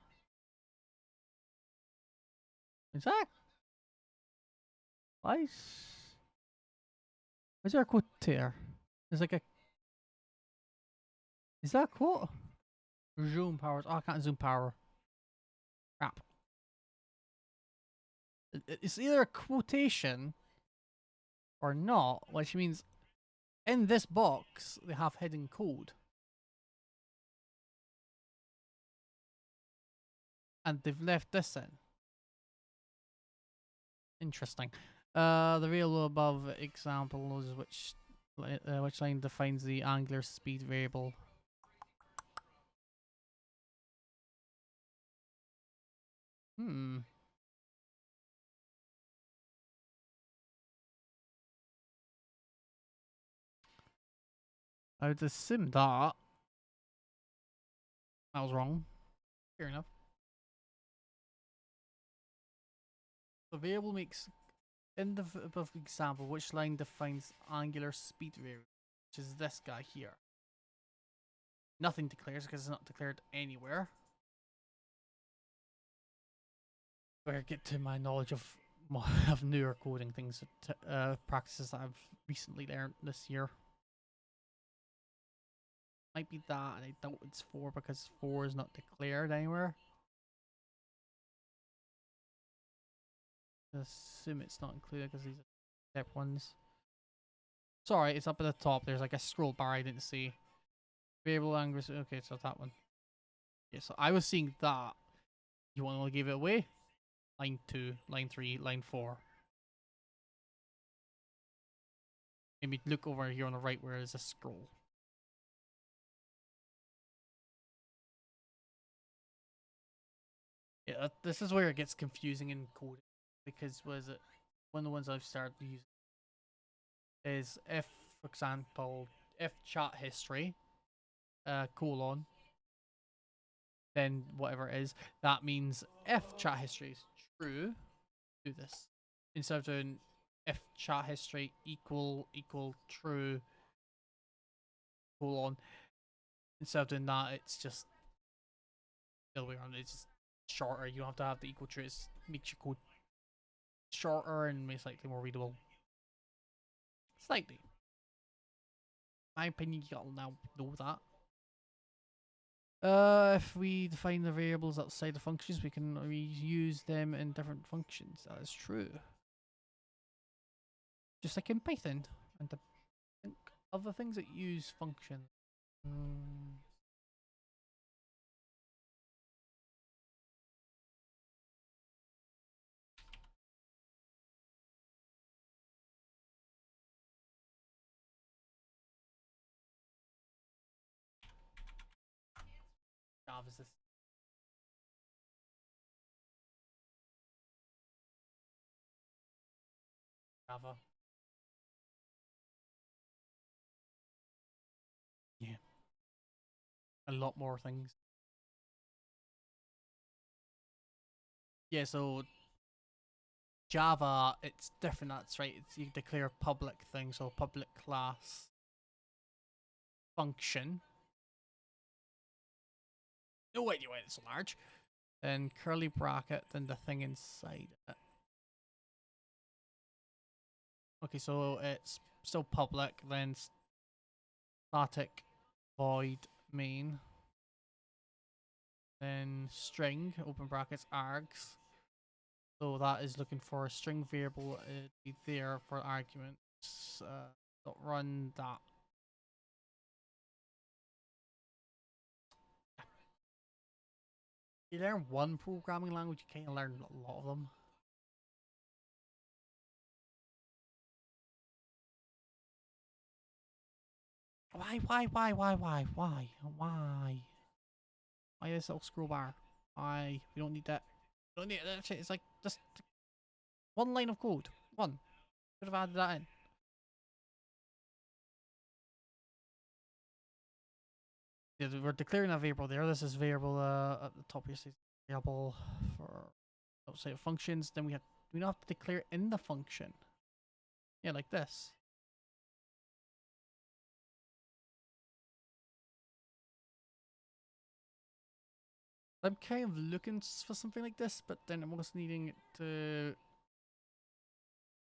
Is that? Why is there a quote here? There's like a. Is that a quote? Zoom powers. Oh, I can't zoom power. Crap. It's either a quotation or not, which means in this box they have hidden code. And they've left this in. Interesting. The variable above example knows which line defines the angular speed variable. I would assume that was wrong. Fair enough. The variable makes in the above example which line defines angular speed variable, which is this guy here. Nothing declares because it's not declared anywhere. where I get to my knowledge of of newer coding things, practices that I've recently learned this year. Might be that, and I doubt it's 4 because 4 is not declared anywhere. I assume it's not included because these are step ones. Sorry, it's up at the top. There's like a scroll bar I didn't see. Variable language. Okay, so that one. Yeah, so I was seeing that. You want to give it away? Line 2, line 3, line 4. Maybe look over here on the right where there's a scroll. Yeah, this is where it gets confusing in coding. Because was it one of the ones I've started using is if, for example, if chat history, colon, then whatever it is, that means if chat history is true, do this. Instead of doing if chat history equal true, colon, instead of doing that, it's just the other way around. It's just shorter. You don't have to have the equal true. It makes your code shorter and makes it slightly more readable. Slightly. My opinion, you all now know that. If we define the variables outside the functions, we can reuse them in different functions. That is true. Just like in Python. And I think other things that use functions. Java's this. Java. Yeah. A lot more things. Yeah, so Java, it's different. That's right. It's, you declare public thing, so public class function. No idea why it's so large. Then curly bracket, then the thing inside it. Okay, so it's still public, then static void main. Then string, open brackets, args. So that is looking for a string variable be there for arguments. Don't run that. You learn one programming language, you kind of learn a lot of them. Why this little scroll bar? Why? We don't need that. We don't need that shit. It's like just one line of code. One. Could have added that in. Yeah, we're declaring a variable there. This is variable at the top here says variable for outside of functions. Then we don't have to declare in the function. Yeah, like this. I'm kind of looking for something like this, but then I'm also needing it to.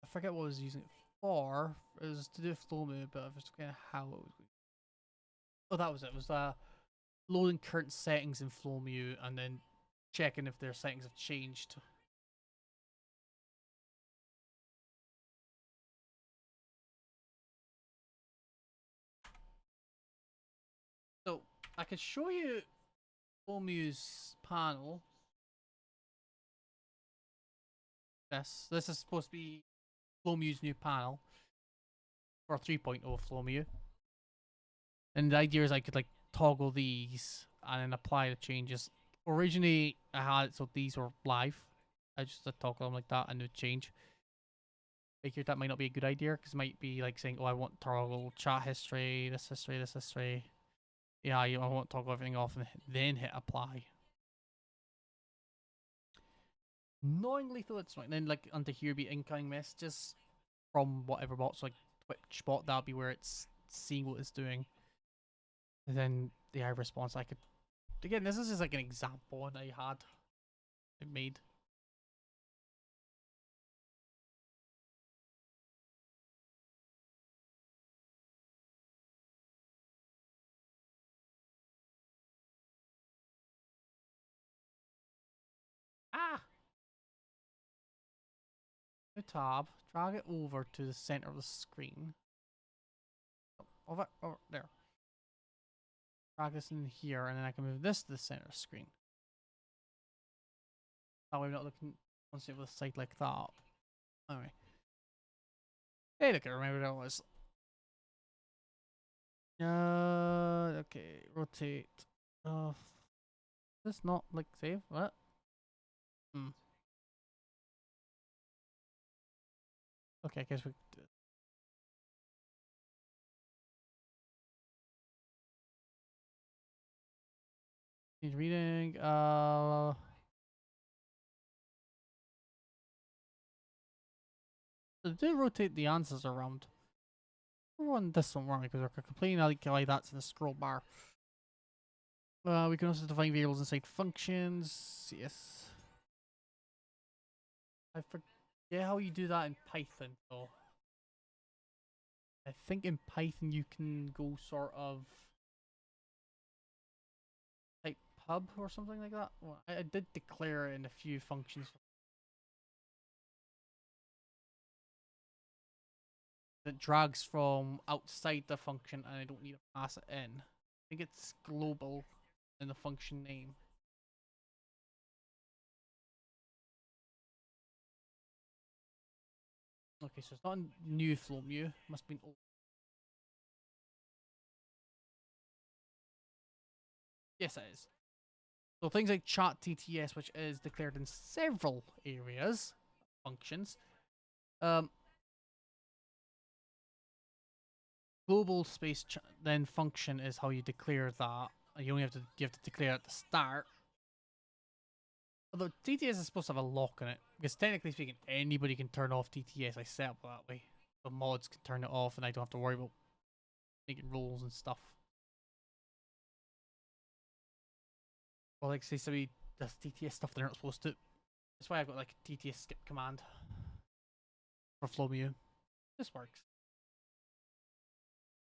I forget what I was using it for. It was to do flow move, but I was kind of how it was. Oh, that was it. It was loading current settings in FlowMu and then checking if their settings have changed. So I could show you FlowMu's panel. This is supposed to be FlowMu's new panel for 3.0 FlowMu. And the idea is I could like toggle these and then apply the changes. Originally I had it so these were live. I just toggle them like that and it would change. Figure that might not be a good idea because it might be like saying, oh, I want toggle chat history, this history, this history. Yeah, I want to toggle everything off and then hit apply. Knowingly though it's right. And then like under here be incoming messages from whatever bot, so like Twitch bot, that'll be where it's seeing what it's doing. And then the AI response I could again, this is just like an example one I made. New tab, drag it over to the center of the screen. Over there. Drag this in here, and then I can move this to the center of the screen. That way I'm not looking on the side like that. Anyway. Hey, look, I remember what that was. Okay, rotate. This not like save? What? Okay, I guess we could do it. Need reading. So do rotate the answers around. We're on this one wrong because we're completely like that's in the scroll bar. We can also define variables inside functions. Yes. I forget how you do that in Python though. I think in Python you can go sort of type pub or something like that. Well, I did declare it in a few functions. That drags from outside the function and I don't need to pass it in. I think it's global in the function name. Okay, so it's not a new flow mu, must be an old. Yes, it is. So things like chat TTS, which is declared in several areas, functions. Global space then function is how you declare that. You only have to declare at the start. Although TTS is supposed to have a lock in it, because technically speaking, anybody can turn off TTS. I set up that way. The mods can turn it off, and I don't have to worry about making rules and stuff. Or like say somebody does TTS stuff they're not supposed to. That's why I've got like a TTS skip command for FlowMu. This works.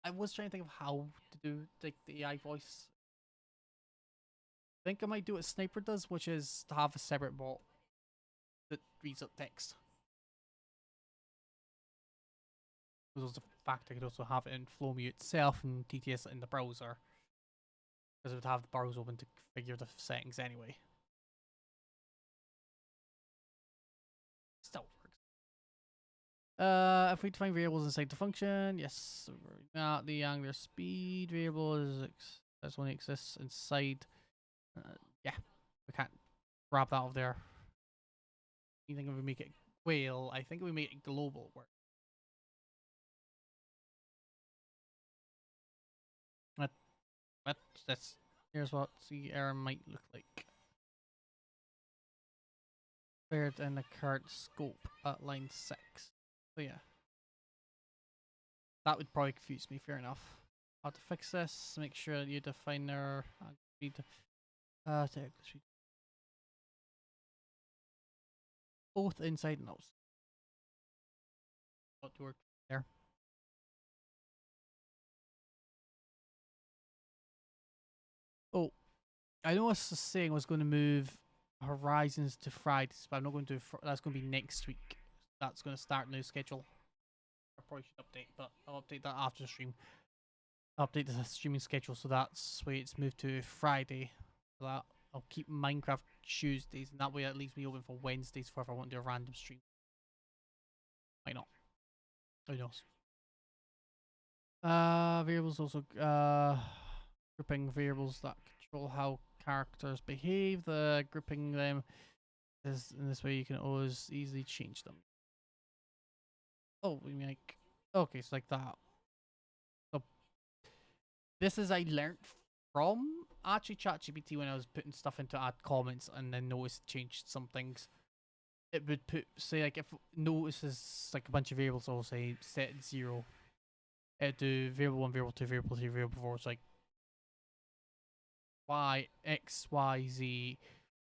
I was trying to think of how to do like the AI voice. I think I might do what Sniper does, which is to have a separate bot that reads up text. There's also the fact I could also have it in FlowMu itself and TTS in the browser. Because it would have the browser open to configure the settings anyway. Still works. If we define variables inside the function, yes, the angular speed variable is only exists inside. Yeah, we can't grab that off there. You think if we make it whale? I think if we make it global work. That's here's what the error might look like. Declared in the current scope at line 6. So yeah. That would probably confuse me, fair enough. How to fix this, make sure that you define their both inside and outside. Got to work there. Oh, I know I was saying I was going to move Horizons to Fridays, but I'm not going to. That's going to be next week. That's going to start new schedule. I probably should update, but I'll update that after the stream. I'll update the streaming schedule, so that's why it's moved to Friday. So that I'll keep Minecraft Tuesdays, and that way that leaves me open for Wednesdays for if I want to do a random stream. Might not. Who knows? Variables also grouping variables that control how characters behave. The grouping them is in this way you can always easily change them. Oh, we make okay, so like that. So this is I learned from actually ChatGPT when I was putting stuff into add comments and then noticed changed some things. It would put say like if notices like a bunch of variables, I'll say set 0. It'd do variable 1, variable 2, variable 3, variable 4. It's like y, x, y, z,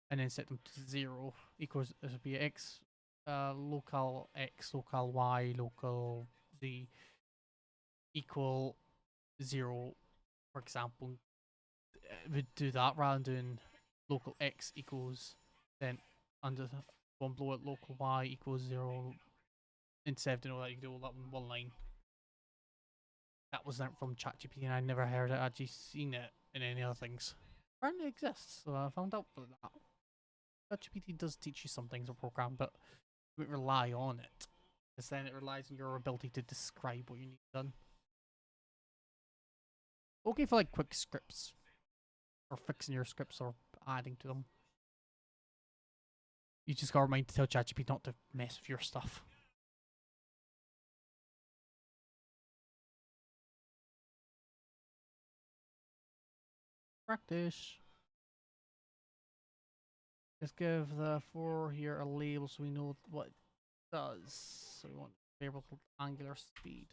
and then set them to 0 equals it would be x, local x, local y, local z equal 0, for example. It would do that rather than doing local x equals then under one below it local y equals 0 instead of doing all that, you can do all that in one line. That wasn't from ChatGPT, and I never heard it, actually seen it in any other things. Apparently it exists, so I found out about that. ChatGPT does teach you some things of program, but you don't rely on it. Because then it relies on your ability to describe what you need done. Okay for like quick scripts. Or fixing your scripts or adding to them. You just gotta remind to tell ChatGPT not to mess with your stuff. Practice. Let's give the 4 here a label so we know what it does. So we want a variable called angular speed.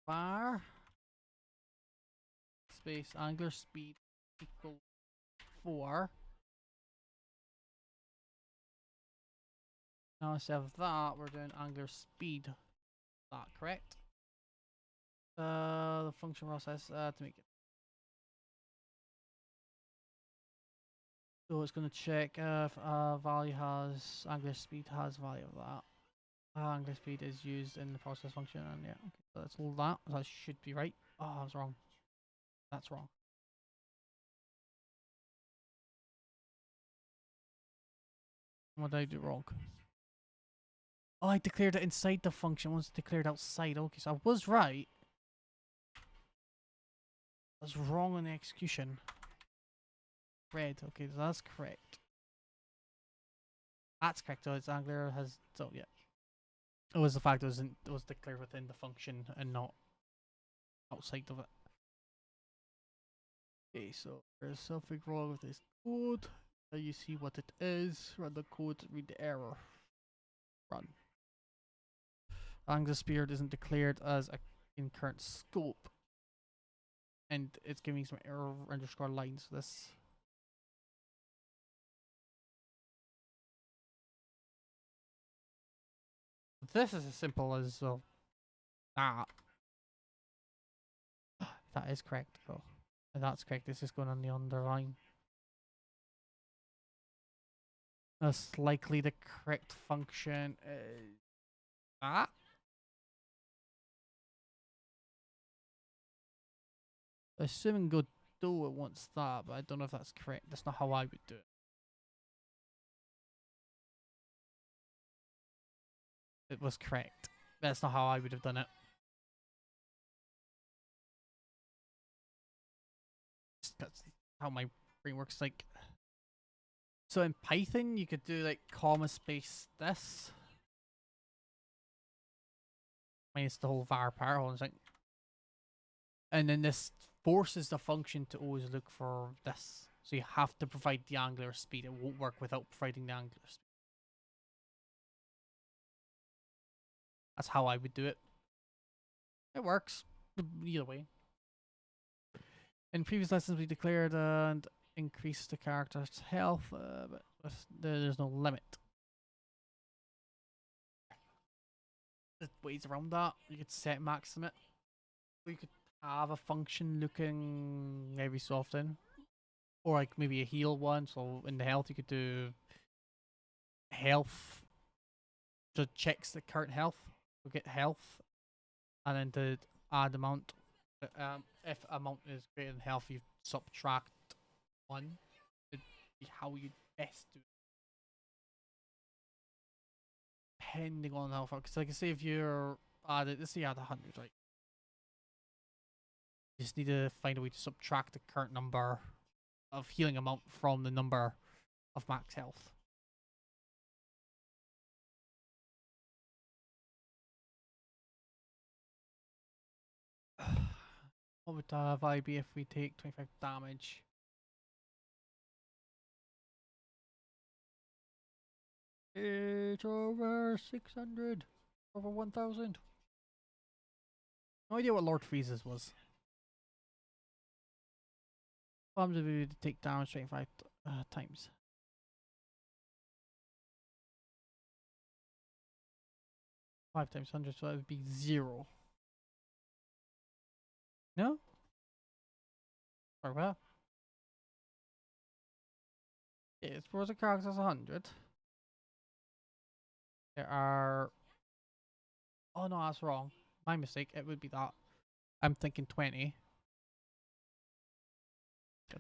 Var space angular speed equal 4. Now instead of that, we're doing angular speed. Is that correct? The function process to make it. So it's going to check if value has angular speed has value of that. Angular speed is used in the process function, and yeah, okay, so that's all that. That should be right. Oh, I was wrong. That's wrong. What did I do wrong? Oh, I declared it inside the function. Once declared outside. Okay, so I was right. I was wrong on the execution. Red. Okay, so that's correct. That's correct. So it's angular has. So yeah, it was the fact it was declared within the function and not outside of it. Okay, so there's something wrong with this code. Now you see what it is. Run the code. Read the error. Run. Angular speed isn't declared as a in current scope, and it's giving some error underscore lines. This. This is as simple as that. That is correct. Oh, that's correct. This is going on the underline. That's likely the correct function is that. Assuming Godot wants that, but I don't know if that's correct. That's not how I would do it. It was correct. That's not how I would have done it. That's how my brain works. Like, so in Python, you could do like comma space this minus the whole var part, and then this forces the function to always look for this. So you have to provide the angular speed. It won't work without providing the angular speed. That's how I would do it. It works either way. In previous lessons, we declared and increased the character's health, but there's no limit. There's ways around that. You could set max limit. You could have a function looking every so often, or like maybe a heal one. So in the health, you could do health. Just checks the current health. We'll get health, and then to add amount. If amount is greater than health, you subtract 1. It'd be how you best do it. Depending on how far, because like I say, if you're let's say you add 100, right? You just need to find a way to subtract the current number of healing amount from the number of max health. What would I be if we take 25 damage? It's over 600. Over 1000. No idea what Lord Freeze's was. What happens if we take damage 25 times? 5 times 100, so that would be 0. No? Or well? Yeah, suppose the character's 100. there are. Oh no, that's wrong. My mistake. It would be that. I'm thinking 20.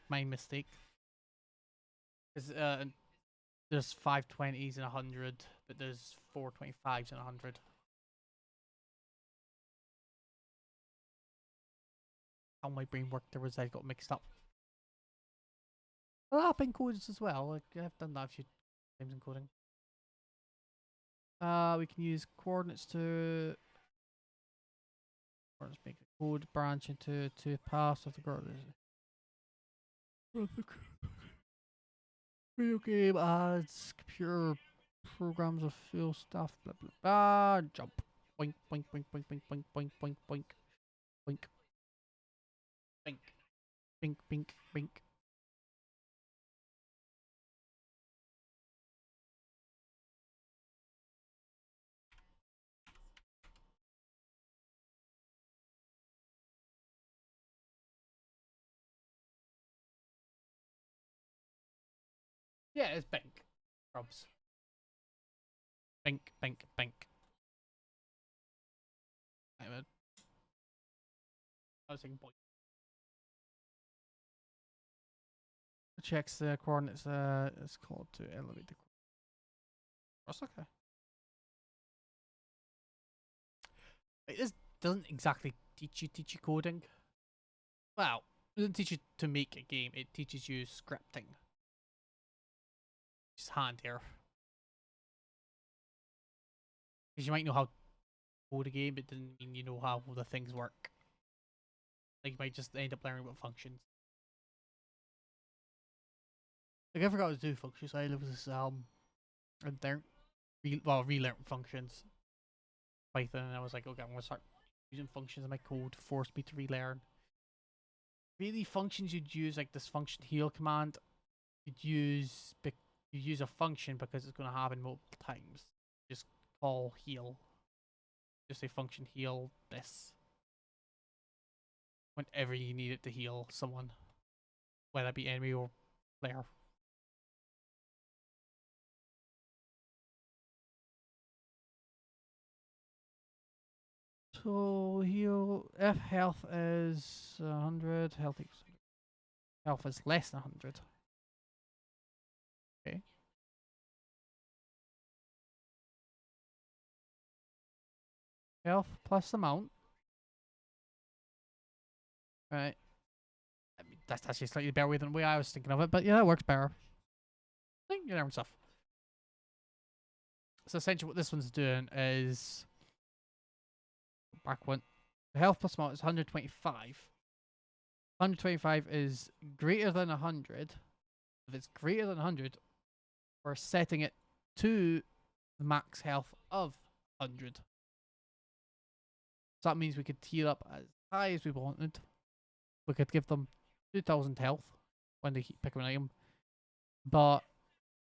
My mistake. Because there's 520s and 100, but there's 425s and 100. How my brain worked there was I got mixed up. Lapping codes as well. Like I've done that a few times in coding. We can use coordinates to make a code branch into two paths of the coordinates. Video game ads, computer programs of fuel stuff, blah blah blah. Jump. Boink boink boink boink boink boink boink boink boink boink. Bink. Bink bink bink. Yeah, it's bink. Probs. Bink bink bink. I was saying boink. Checks the coordinates. It's called to elevate the. That's okay. This doesn't exactly teach you coding. Well, it doesn't teach you to make a game. It teaches you scripting. Just hand here. Because you might know how to code a game, but it doesn't mean you know how the things work. Like you might just end up learning about functions. Like I forgot to do functions. I was this relearn functions. Python, and I was like, okay, I'm gonna start using functions in my code to force me to relearn. Really, functions you'd use like this function heal command. You use a function because it's gonna happen multiple times. Just call heal. Just say function heal this. Whenever you need it to heal someone, whether that be enemy or player. So heal if health is 100, health is less than 100. Okay. Health plus amount. Right. I mean, that's actually slightly better way than the way I was thinking of it, but yeah, that works better. I think you learn stuff. So essentially what this one's doing is back one. The health plus amount is 125. 125 is greater than 100. If it's greater than 100, we're setting it to the max health of 100. So that means we could heal up as high as we wanted. We could give them 2000 health when they pick an item, but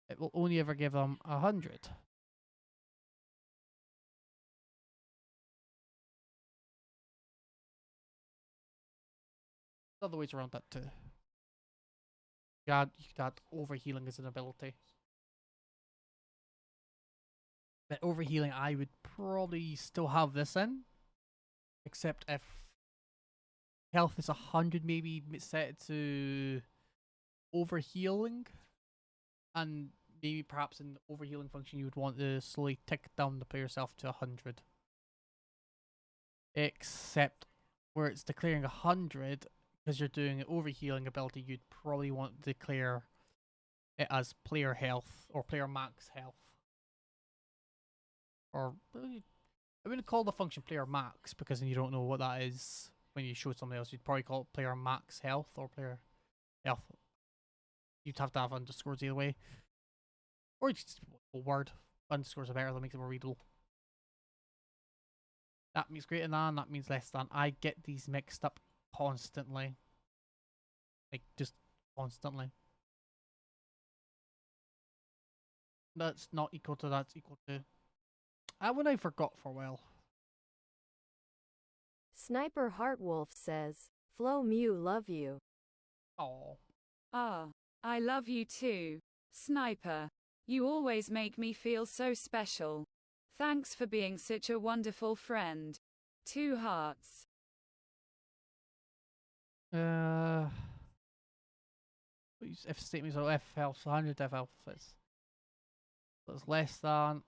it will only ever give them 100. Other ways around that too. You could add overhealing as an ability. But overhealing, I would probably still have this in, except if health is 100, maybe set it to overhealing, and maybe perhaps in the overhealing function you would want to slowly tick down the player's health to 100. Except where it's declaring 100, because you're doing an overhealing ability, you'd probably want to declare it as player health or player max health. Or I wouldn't call the function player max because then you don't know what that is when you show somebody else. You'd probably call it player max health or player health. You'd have to have underscores either way. Or just a word. Underscores are better, that makes it more readable. That means greater than, that means less than. I get these mixed up constantly. Like, just constantly. That's not equal to, that's equal to. That one I forgot for a while. Sniper Heartwolf says, Flo Mew love you. Oh. Ah, I love you too, Sniper. You always make me feel so special. Thanks for being such a wonderful friend. 2 hearts. If statements are if else 100 if else is. So it's less than.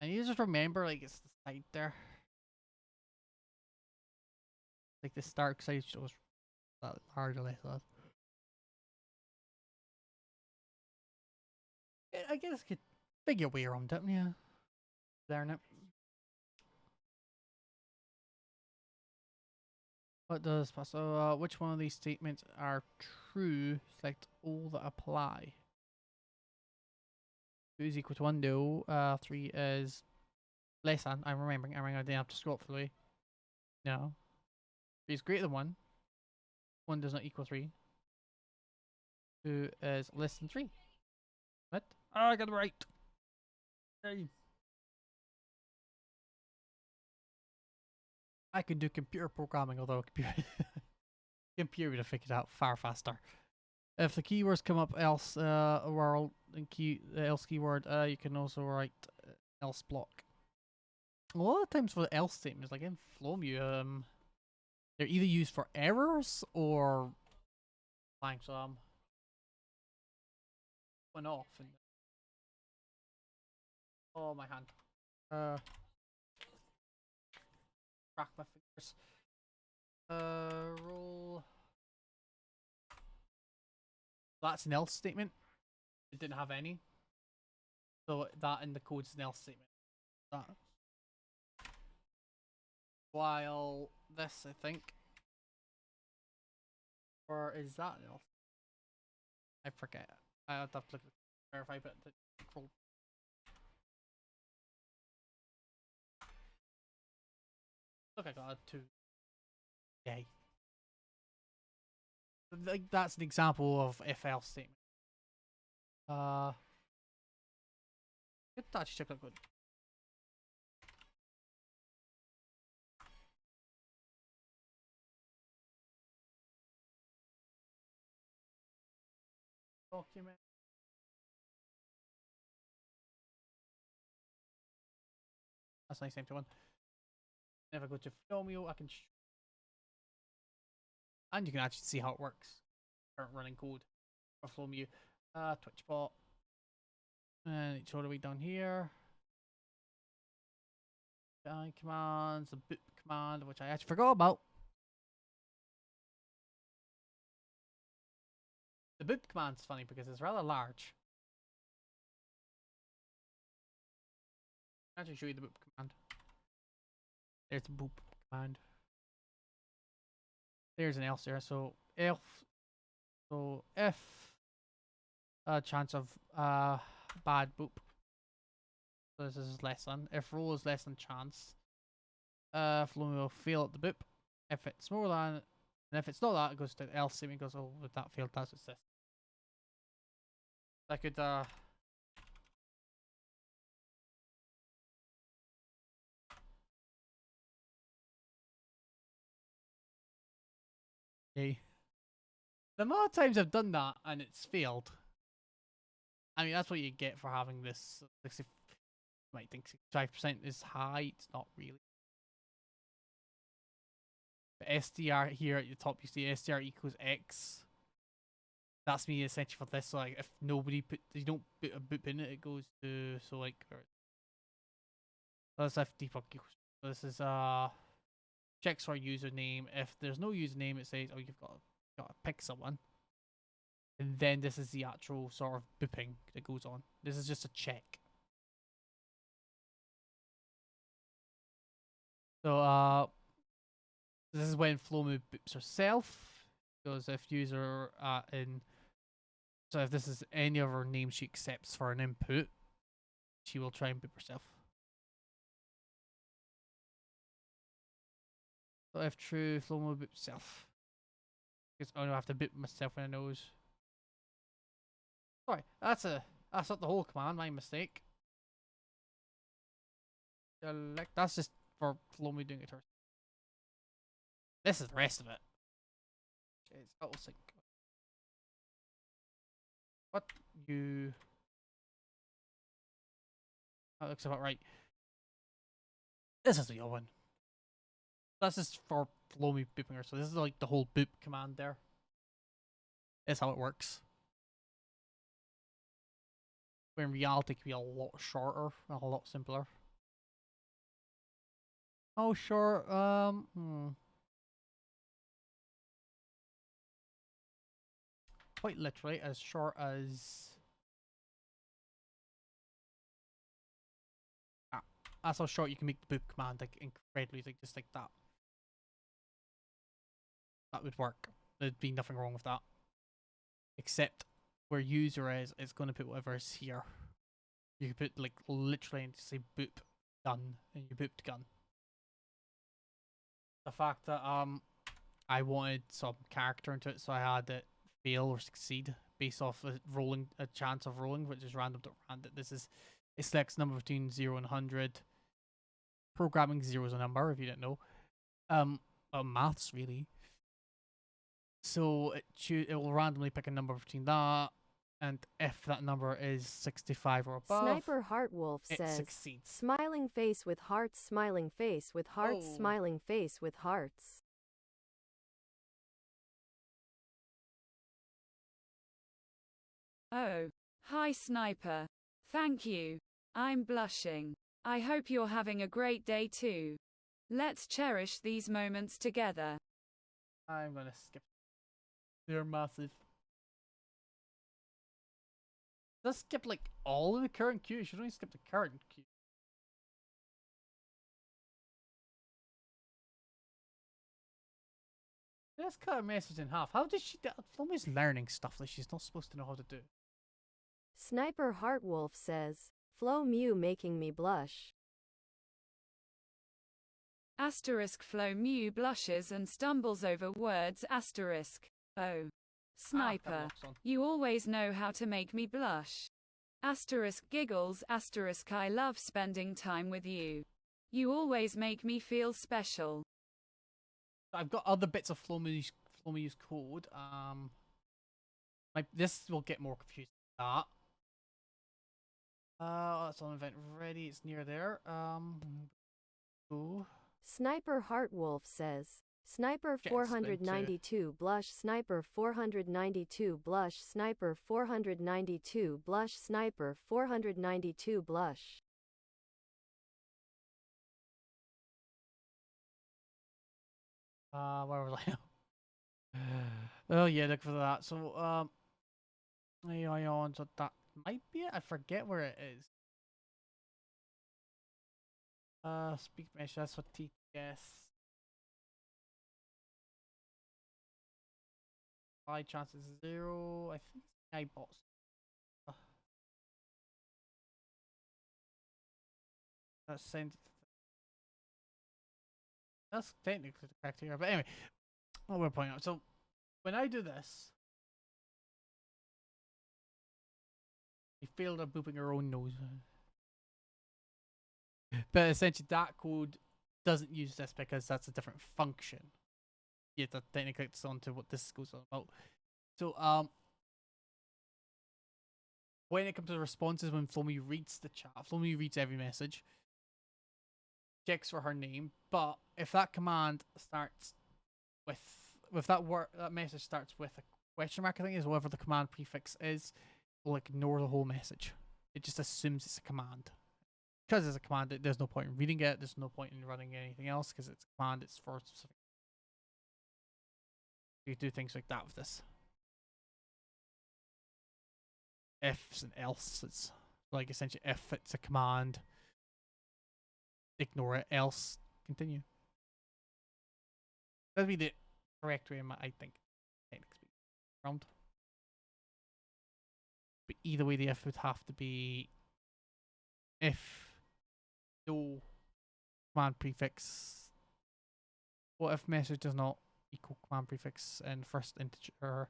And you just remember, like, it's the side there. Like the start side shows that hard or less than. I guess I could figure your way around it, yeah. Learn it. What does so which one of these statements are true? Select all that apply. 2 is equal to 1, no. 3 is less than. I'm remembering. I didn't have to scroll up for the way. No. 3 is greater than 1. 1 does not equal 3. 2 is less than 3. What? Oh, I got it right. Hey. I can do computer programming, although computer would have figured it out far faster. If the keywords come up else world and else keyword, you can also write else block. A lot of times for the else statements, like in Flomu, they're either used for errors or blank. So went off and oh my hand. Crack my fingers. Roll. That's an else statement. It didn't have any. So that in the code's an else statement. That. While this, I think. Or is that an else? I forget. I have to look at verify, but the control. Look, I got a 2. Yay. Like, that's an example of if else statement. Good touch, check that good. Document. That's nice, empty one. If I go to Filmio, I can and you can actually see how it works. Current running code for Filmio. Twitch bot. And it's all the way down here. Commands, the boop command, which I actually forgot about. The boop command's funny because it's rather large. I'll actually show you the boop command. There's the boop command. There's an else there. So if chance of bad boop. So this is less than. If roll is less than chance, Flow will fail at the boop. If it's more than, and if it's not that, it goes to else statement. Goes, oh, with that failed, that's what's this. I could okay. The amount of times I've done that and it's failed. I mean, that's what you get for having this. 60, you might think 65% is high. It's not really. But STR here at the top, you see STR equals X. That's me essentially for this. So like, if nobody you don't put a boop in it, it goes to so like. Let's have debug equals. So this is checks for username. If there's no username, it says, oh, you've got to pick someone. And then this is the actual sort of booping that goes on. This is just a check. So this is when Flowmo boops herself. Because if user so if this is any of her names she accepts for an input, she will try and boop herself. So if true, Flowmo boops self. Because I have to boop myself in the nose. Sorry, that's not the whole command, my mistake. That's just for Flowmo doing it herself. This is the rest of it. It's auto sync. What you? That looks about right. This is the other one. This is for Flomi booping her. So this is like the whole boop command there. That's how it works. Where in reality it can be a lot shorter, a lot simpler. Oh sure, quite literally as short as that's how short you can make the boop command, like incredibly, like just like that. That would work. There'd be nothing wrong with that. Except where user is, it's going to put whatever is here. You can put like literally and say boop gun, and you booped gun. The fact that I wanted some character into it, so I had it fail or succeed based off a chance of rolling, which is random to random. This is it selects number between 0 and 100. Programming 0 is a number if you didn't know. Maths really. So it will randomly pick a number between that, and if that number is 65 or above, Sniper Heartwolf it says, succeeds. smiling face with hearts, smiling face with hearts, Oh. smiling face with hearts. Oh, hi Sniper. Thank you. I'm blushing. I hope you're having a great day too. Let's cherish these moments together. I'm gonna skip. They're massive. Let's skip like all of the current queue. You should only skip the current queue. Let's cut a message in half. How did she? Flomi's learning stuff that she's not supposed to know how to do. Sniper Heartwolf says, Flo Mew making me blush. Asterisk Flo Mew blushes and stumbles over words asterisk. Oh. Sniper. You always know how to make me blush. Asterisk giggles asterisk I love spending time with you. You always make me feel special. I've got other bits of Flomi's code. Like this will get more confusing than that. That's on event ready. It's near there. Ooh. Sniper Heartwolf says, Sniper 492 blush, Sniper 492 blush, Sniper 492 blush, Sniper 492 blush. Where was I? Oh yeah, look for that. So AI on. So that might be it. I forget where it is. Speak mesh. That's for TTS. High chance is 0. I think I bought. That's sent. That's technically the correct here, but anyway, what we're pointing out. So when I do this, we failed at booping our own nose. But essentially, that code doesn't use this because that's a different function. Yeah, that technically it's on to what this goes on about. So when it comes to the responses, when Flomi reads the chat, Flomi reads every message, checks for her name. But if that command starts with that word, that message starts with a question mark, I think is whatever the command prefix is, will ignore the whole message. It just assumes it's a command. Because it's a command, there's no point in reading it. There's no point in running anything else because it's a command. It's for specific. You do things like that with this. Ifs and else. It's like essentially if it's a command, ignore it. Else, continue. That'd be the correct way, I think. Round. But either way, the if would have to be if no command prefix. What if message does not equal command prefix and first integer or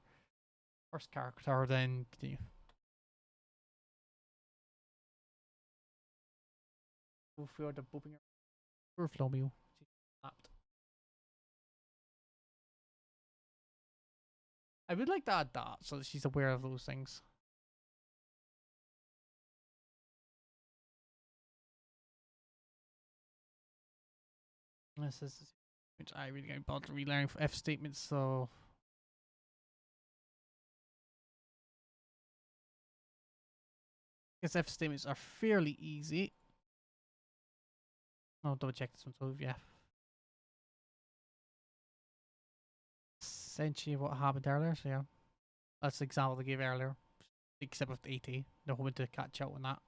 first character, then continue. Go for the booping or Flomio. I would like to add that so that she's aware of those things. This is which I really can't bother relearning for if statements, so I guess if statements are fairly easy. I'll double check this one, so yeah. Essentially what happened earlier, so yeah. That's the example they gave earlier. Except with 80. They're hoping to catch up on that.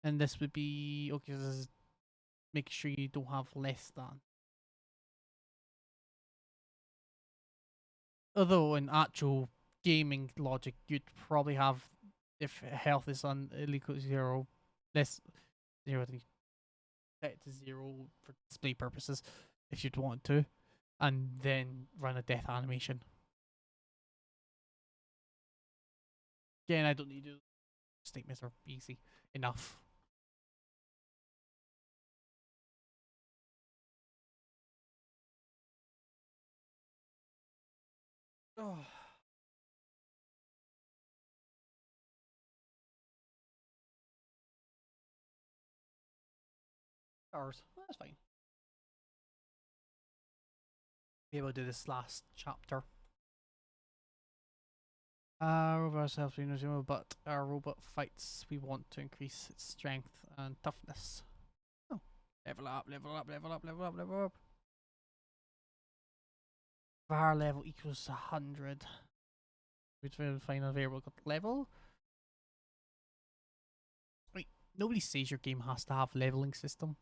And this would be okay, this is making sure you don't have less than. Although in actual gaming logic, you'd probably have, if health is equal to 0, less 0 than set to 0 for display purposes, if you'd want to, and then run a death animation. Again, I don't need to. Statements are easy enough. Oh. Hours. Well, that's fine. Be able to do this last chapter. Robot self but our robot fights, we want to increase its strength and toughness. Oh. Level up, level up, level up, level up, level up. Var level equals 100. Which will find a variable called level. Wait, nobody says your game has to have leveling system.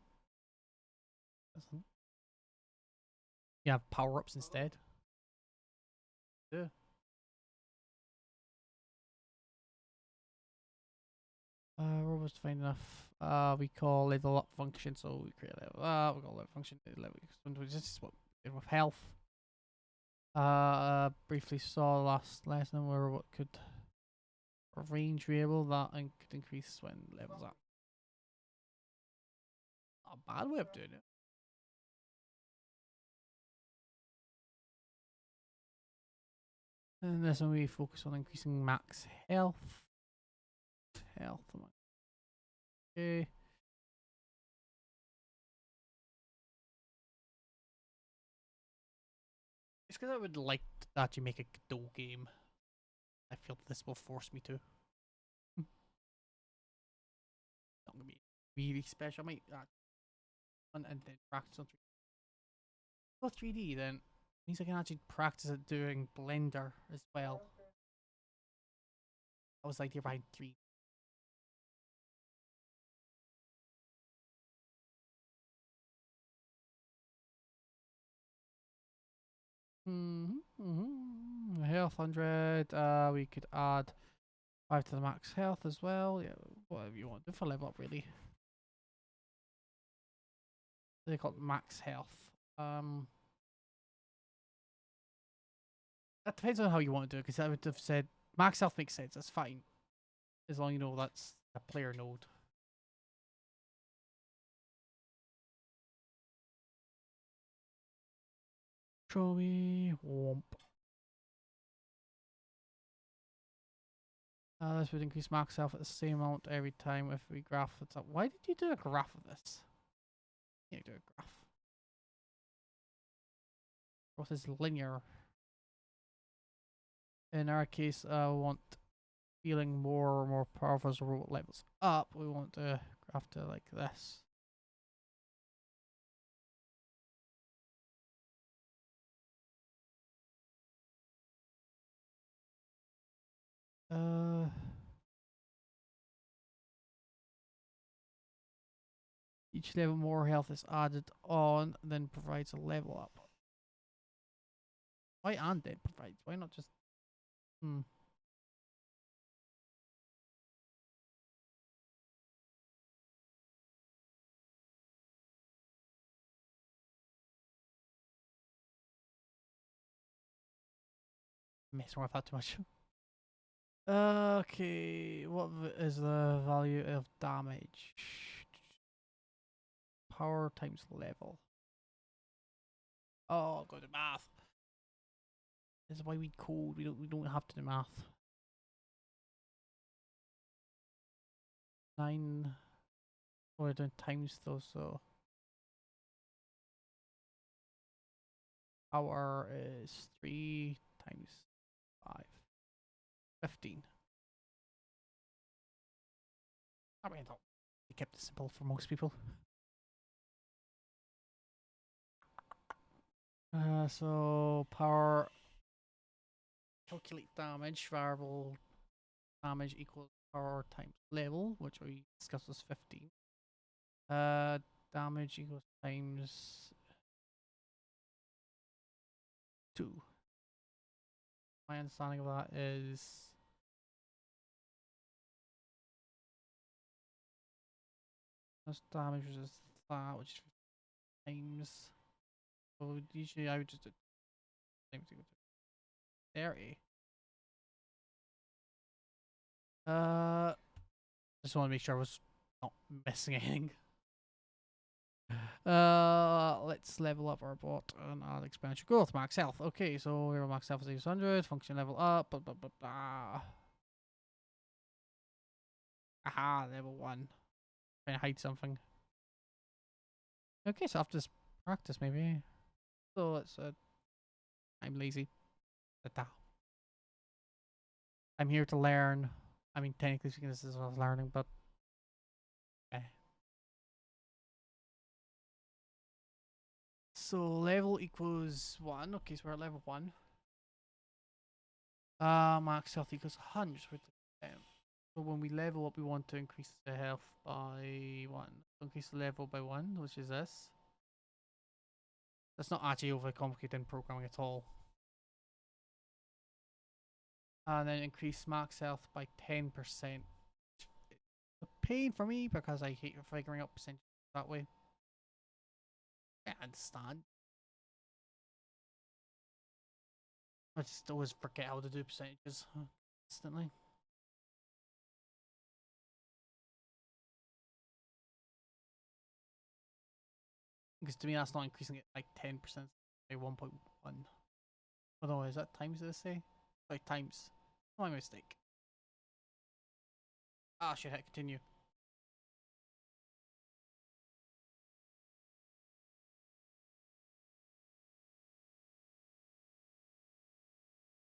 Doesn't. You have power-ups instead. Yeah. Robots find enough. We call level up function, so we create level up. We call level function level. This is what we did with health. Briefly saw last lesson where what could a range variable that could increase when levels up. Not a bad way of doing it. And this one we focus on increasing max health. Okay. It's because I would like to actually make a Godot game. I feel this will force me to. Not gonna be really special. I might and then practice on 3D. Well, 3D then means I can actually practice at doing Blender as well. That was like the idea behind 3D. Health 100. We could add 5 to the max health as well. Yeah, whatever you want to do for level up, really. They call it max health. That depends on how you want to do it, because I would have said max health makes sense. That's fine, as long as you know that's a player node. Show me womp. This would increase max health at the same amount every time if we graph it up. Why did you do a graph of this? Yeah, do a graph. Growth is linear. In our case, we want feeling more powerful as the robot levels up. We want to graph to like this. Each level more health is added on, then provides a level up. Why and then provides? Why not just messing with that too much. Okay, what is the value of damage? Power times level. Oh, go to math. This is why we code. We don't have to do math. 9 we're doing times though, so power is 3 times 5. 15. I mean, they kept it simple for most people. So power, calculate damage, variable damage equals power times level, which we discussed was 15. Damage equals times 2. My understanding of that is that's damage is that, which is times. So usually I would just do times equal to 30. Just want to make sure I was not missing anything. Let's level up our bot and add exponential growth. Max health. Okay, so we have max health is 600. Function level up. Blah, blah, blah, blah. Aha, level 1. Trying to hide something. Okay, so after this practice, maybe. So it's I'm lazy. I'm here to learn. I mean, technically speaking, this is what I was learning, but eh. So level equals 1. Okay, so we're at level 1. Max health equals 100. So when we level up, we want to increase the health by 1. Increase the level by 1, which is this. That's not actually overly complicated in programming at all. And then increase max health by 10%. A pain for me because I hate figuring out percentages that way. I understand. I just always forget how to do percentages instantly. Because to me, that's not increasing it by 10%, by 1.1. Oh no, is that times, did I say? Sorry, times. My mistake. Ah, shit, hit continue.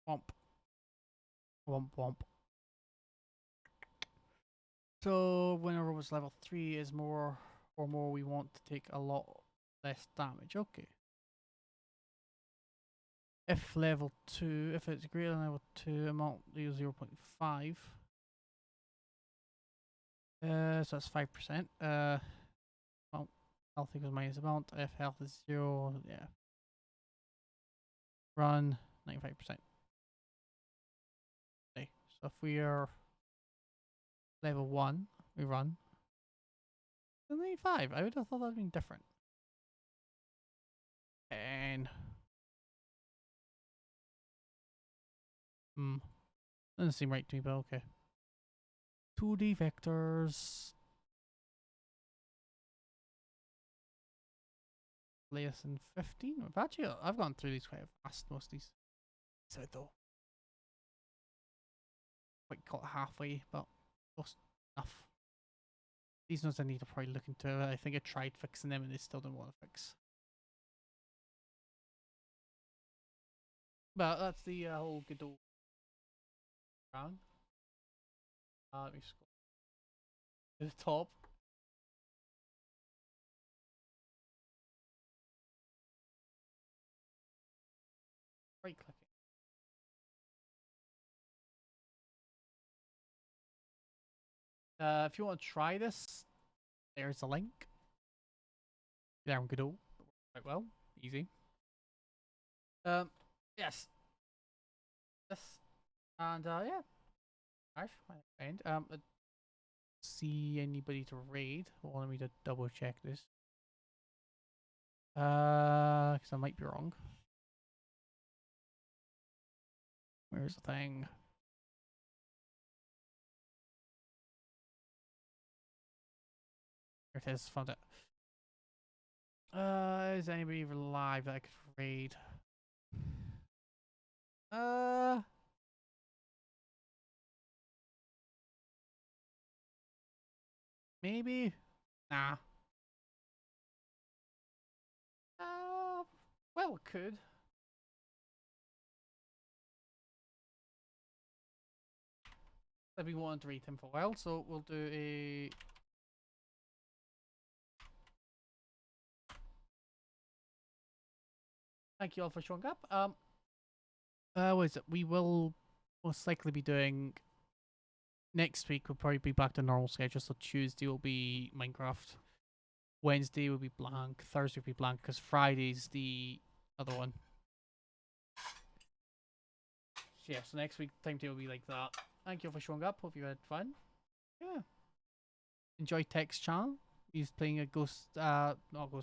Womp. Womp womp. So whenever was level 3 is more or more, we want to take a lot less damage. Okay. If level 2, if it's greater than level 2, amount is 0.5. So that's 5%. Well, health equals minus amount. If health is 0, yeah. Run 95%. Okay, so if we are level 1, we run 95. I would have thought that would have been different. And doesn't seem right to me, but okay. 2D vectors. Less than 15. I've gone through these quite fast, most of these. So though. Quite caught halfway, but close enough. These ones I need to probably look into. I think I tried fixing them and they still don't want to fix. But that's the whole Godot round. Let me scroll to the top. Right clicking. If you want to try this, there's a link. There on Godot. Quite well. Easy. Yes. This. And yeah. Alright, my friend. See anybody to raid. Well, let me to double check this. Because I might be wrong. Where's the thing? There it is. Found it. Is anybody live that I could raid? Maybe. Nah. Well, it could. I've been wanting to read him for a while, so we'll do a. Thank you all for showing up. What is it? We will most likely be doing next week. We'll probably be back to normal schedule. So Tuesday will be Minecraft. Wednesday will be blank. Thursday will be blank because Friday's the other one. Yeah, so next week timetable will be like that. Thank you all for showing up. Hope you had fun. Yeah. Enjoy Tech's channel. He's playing a ghost, not ghost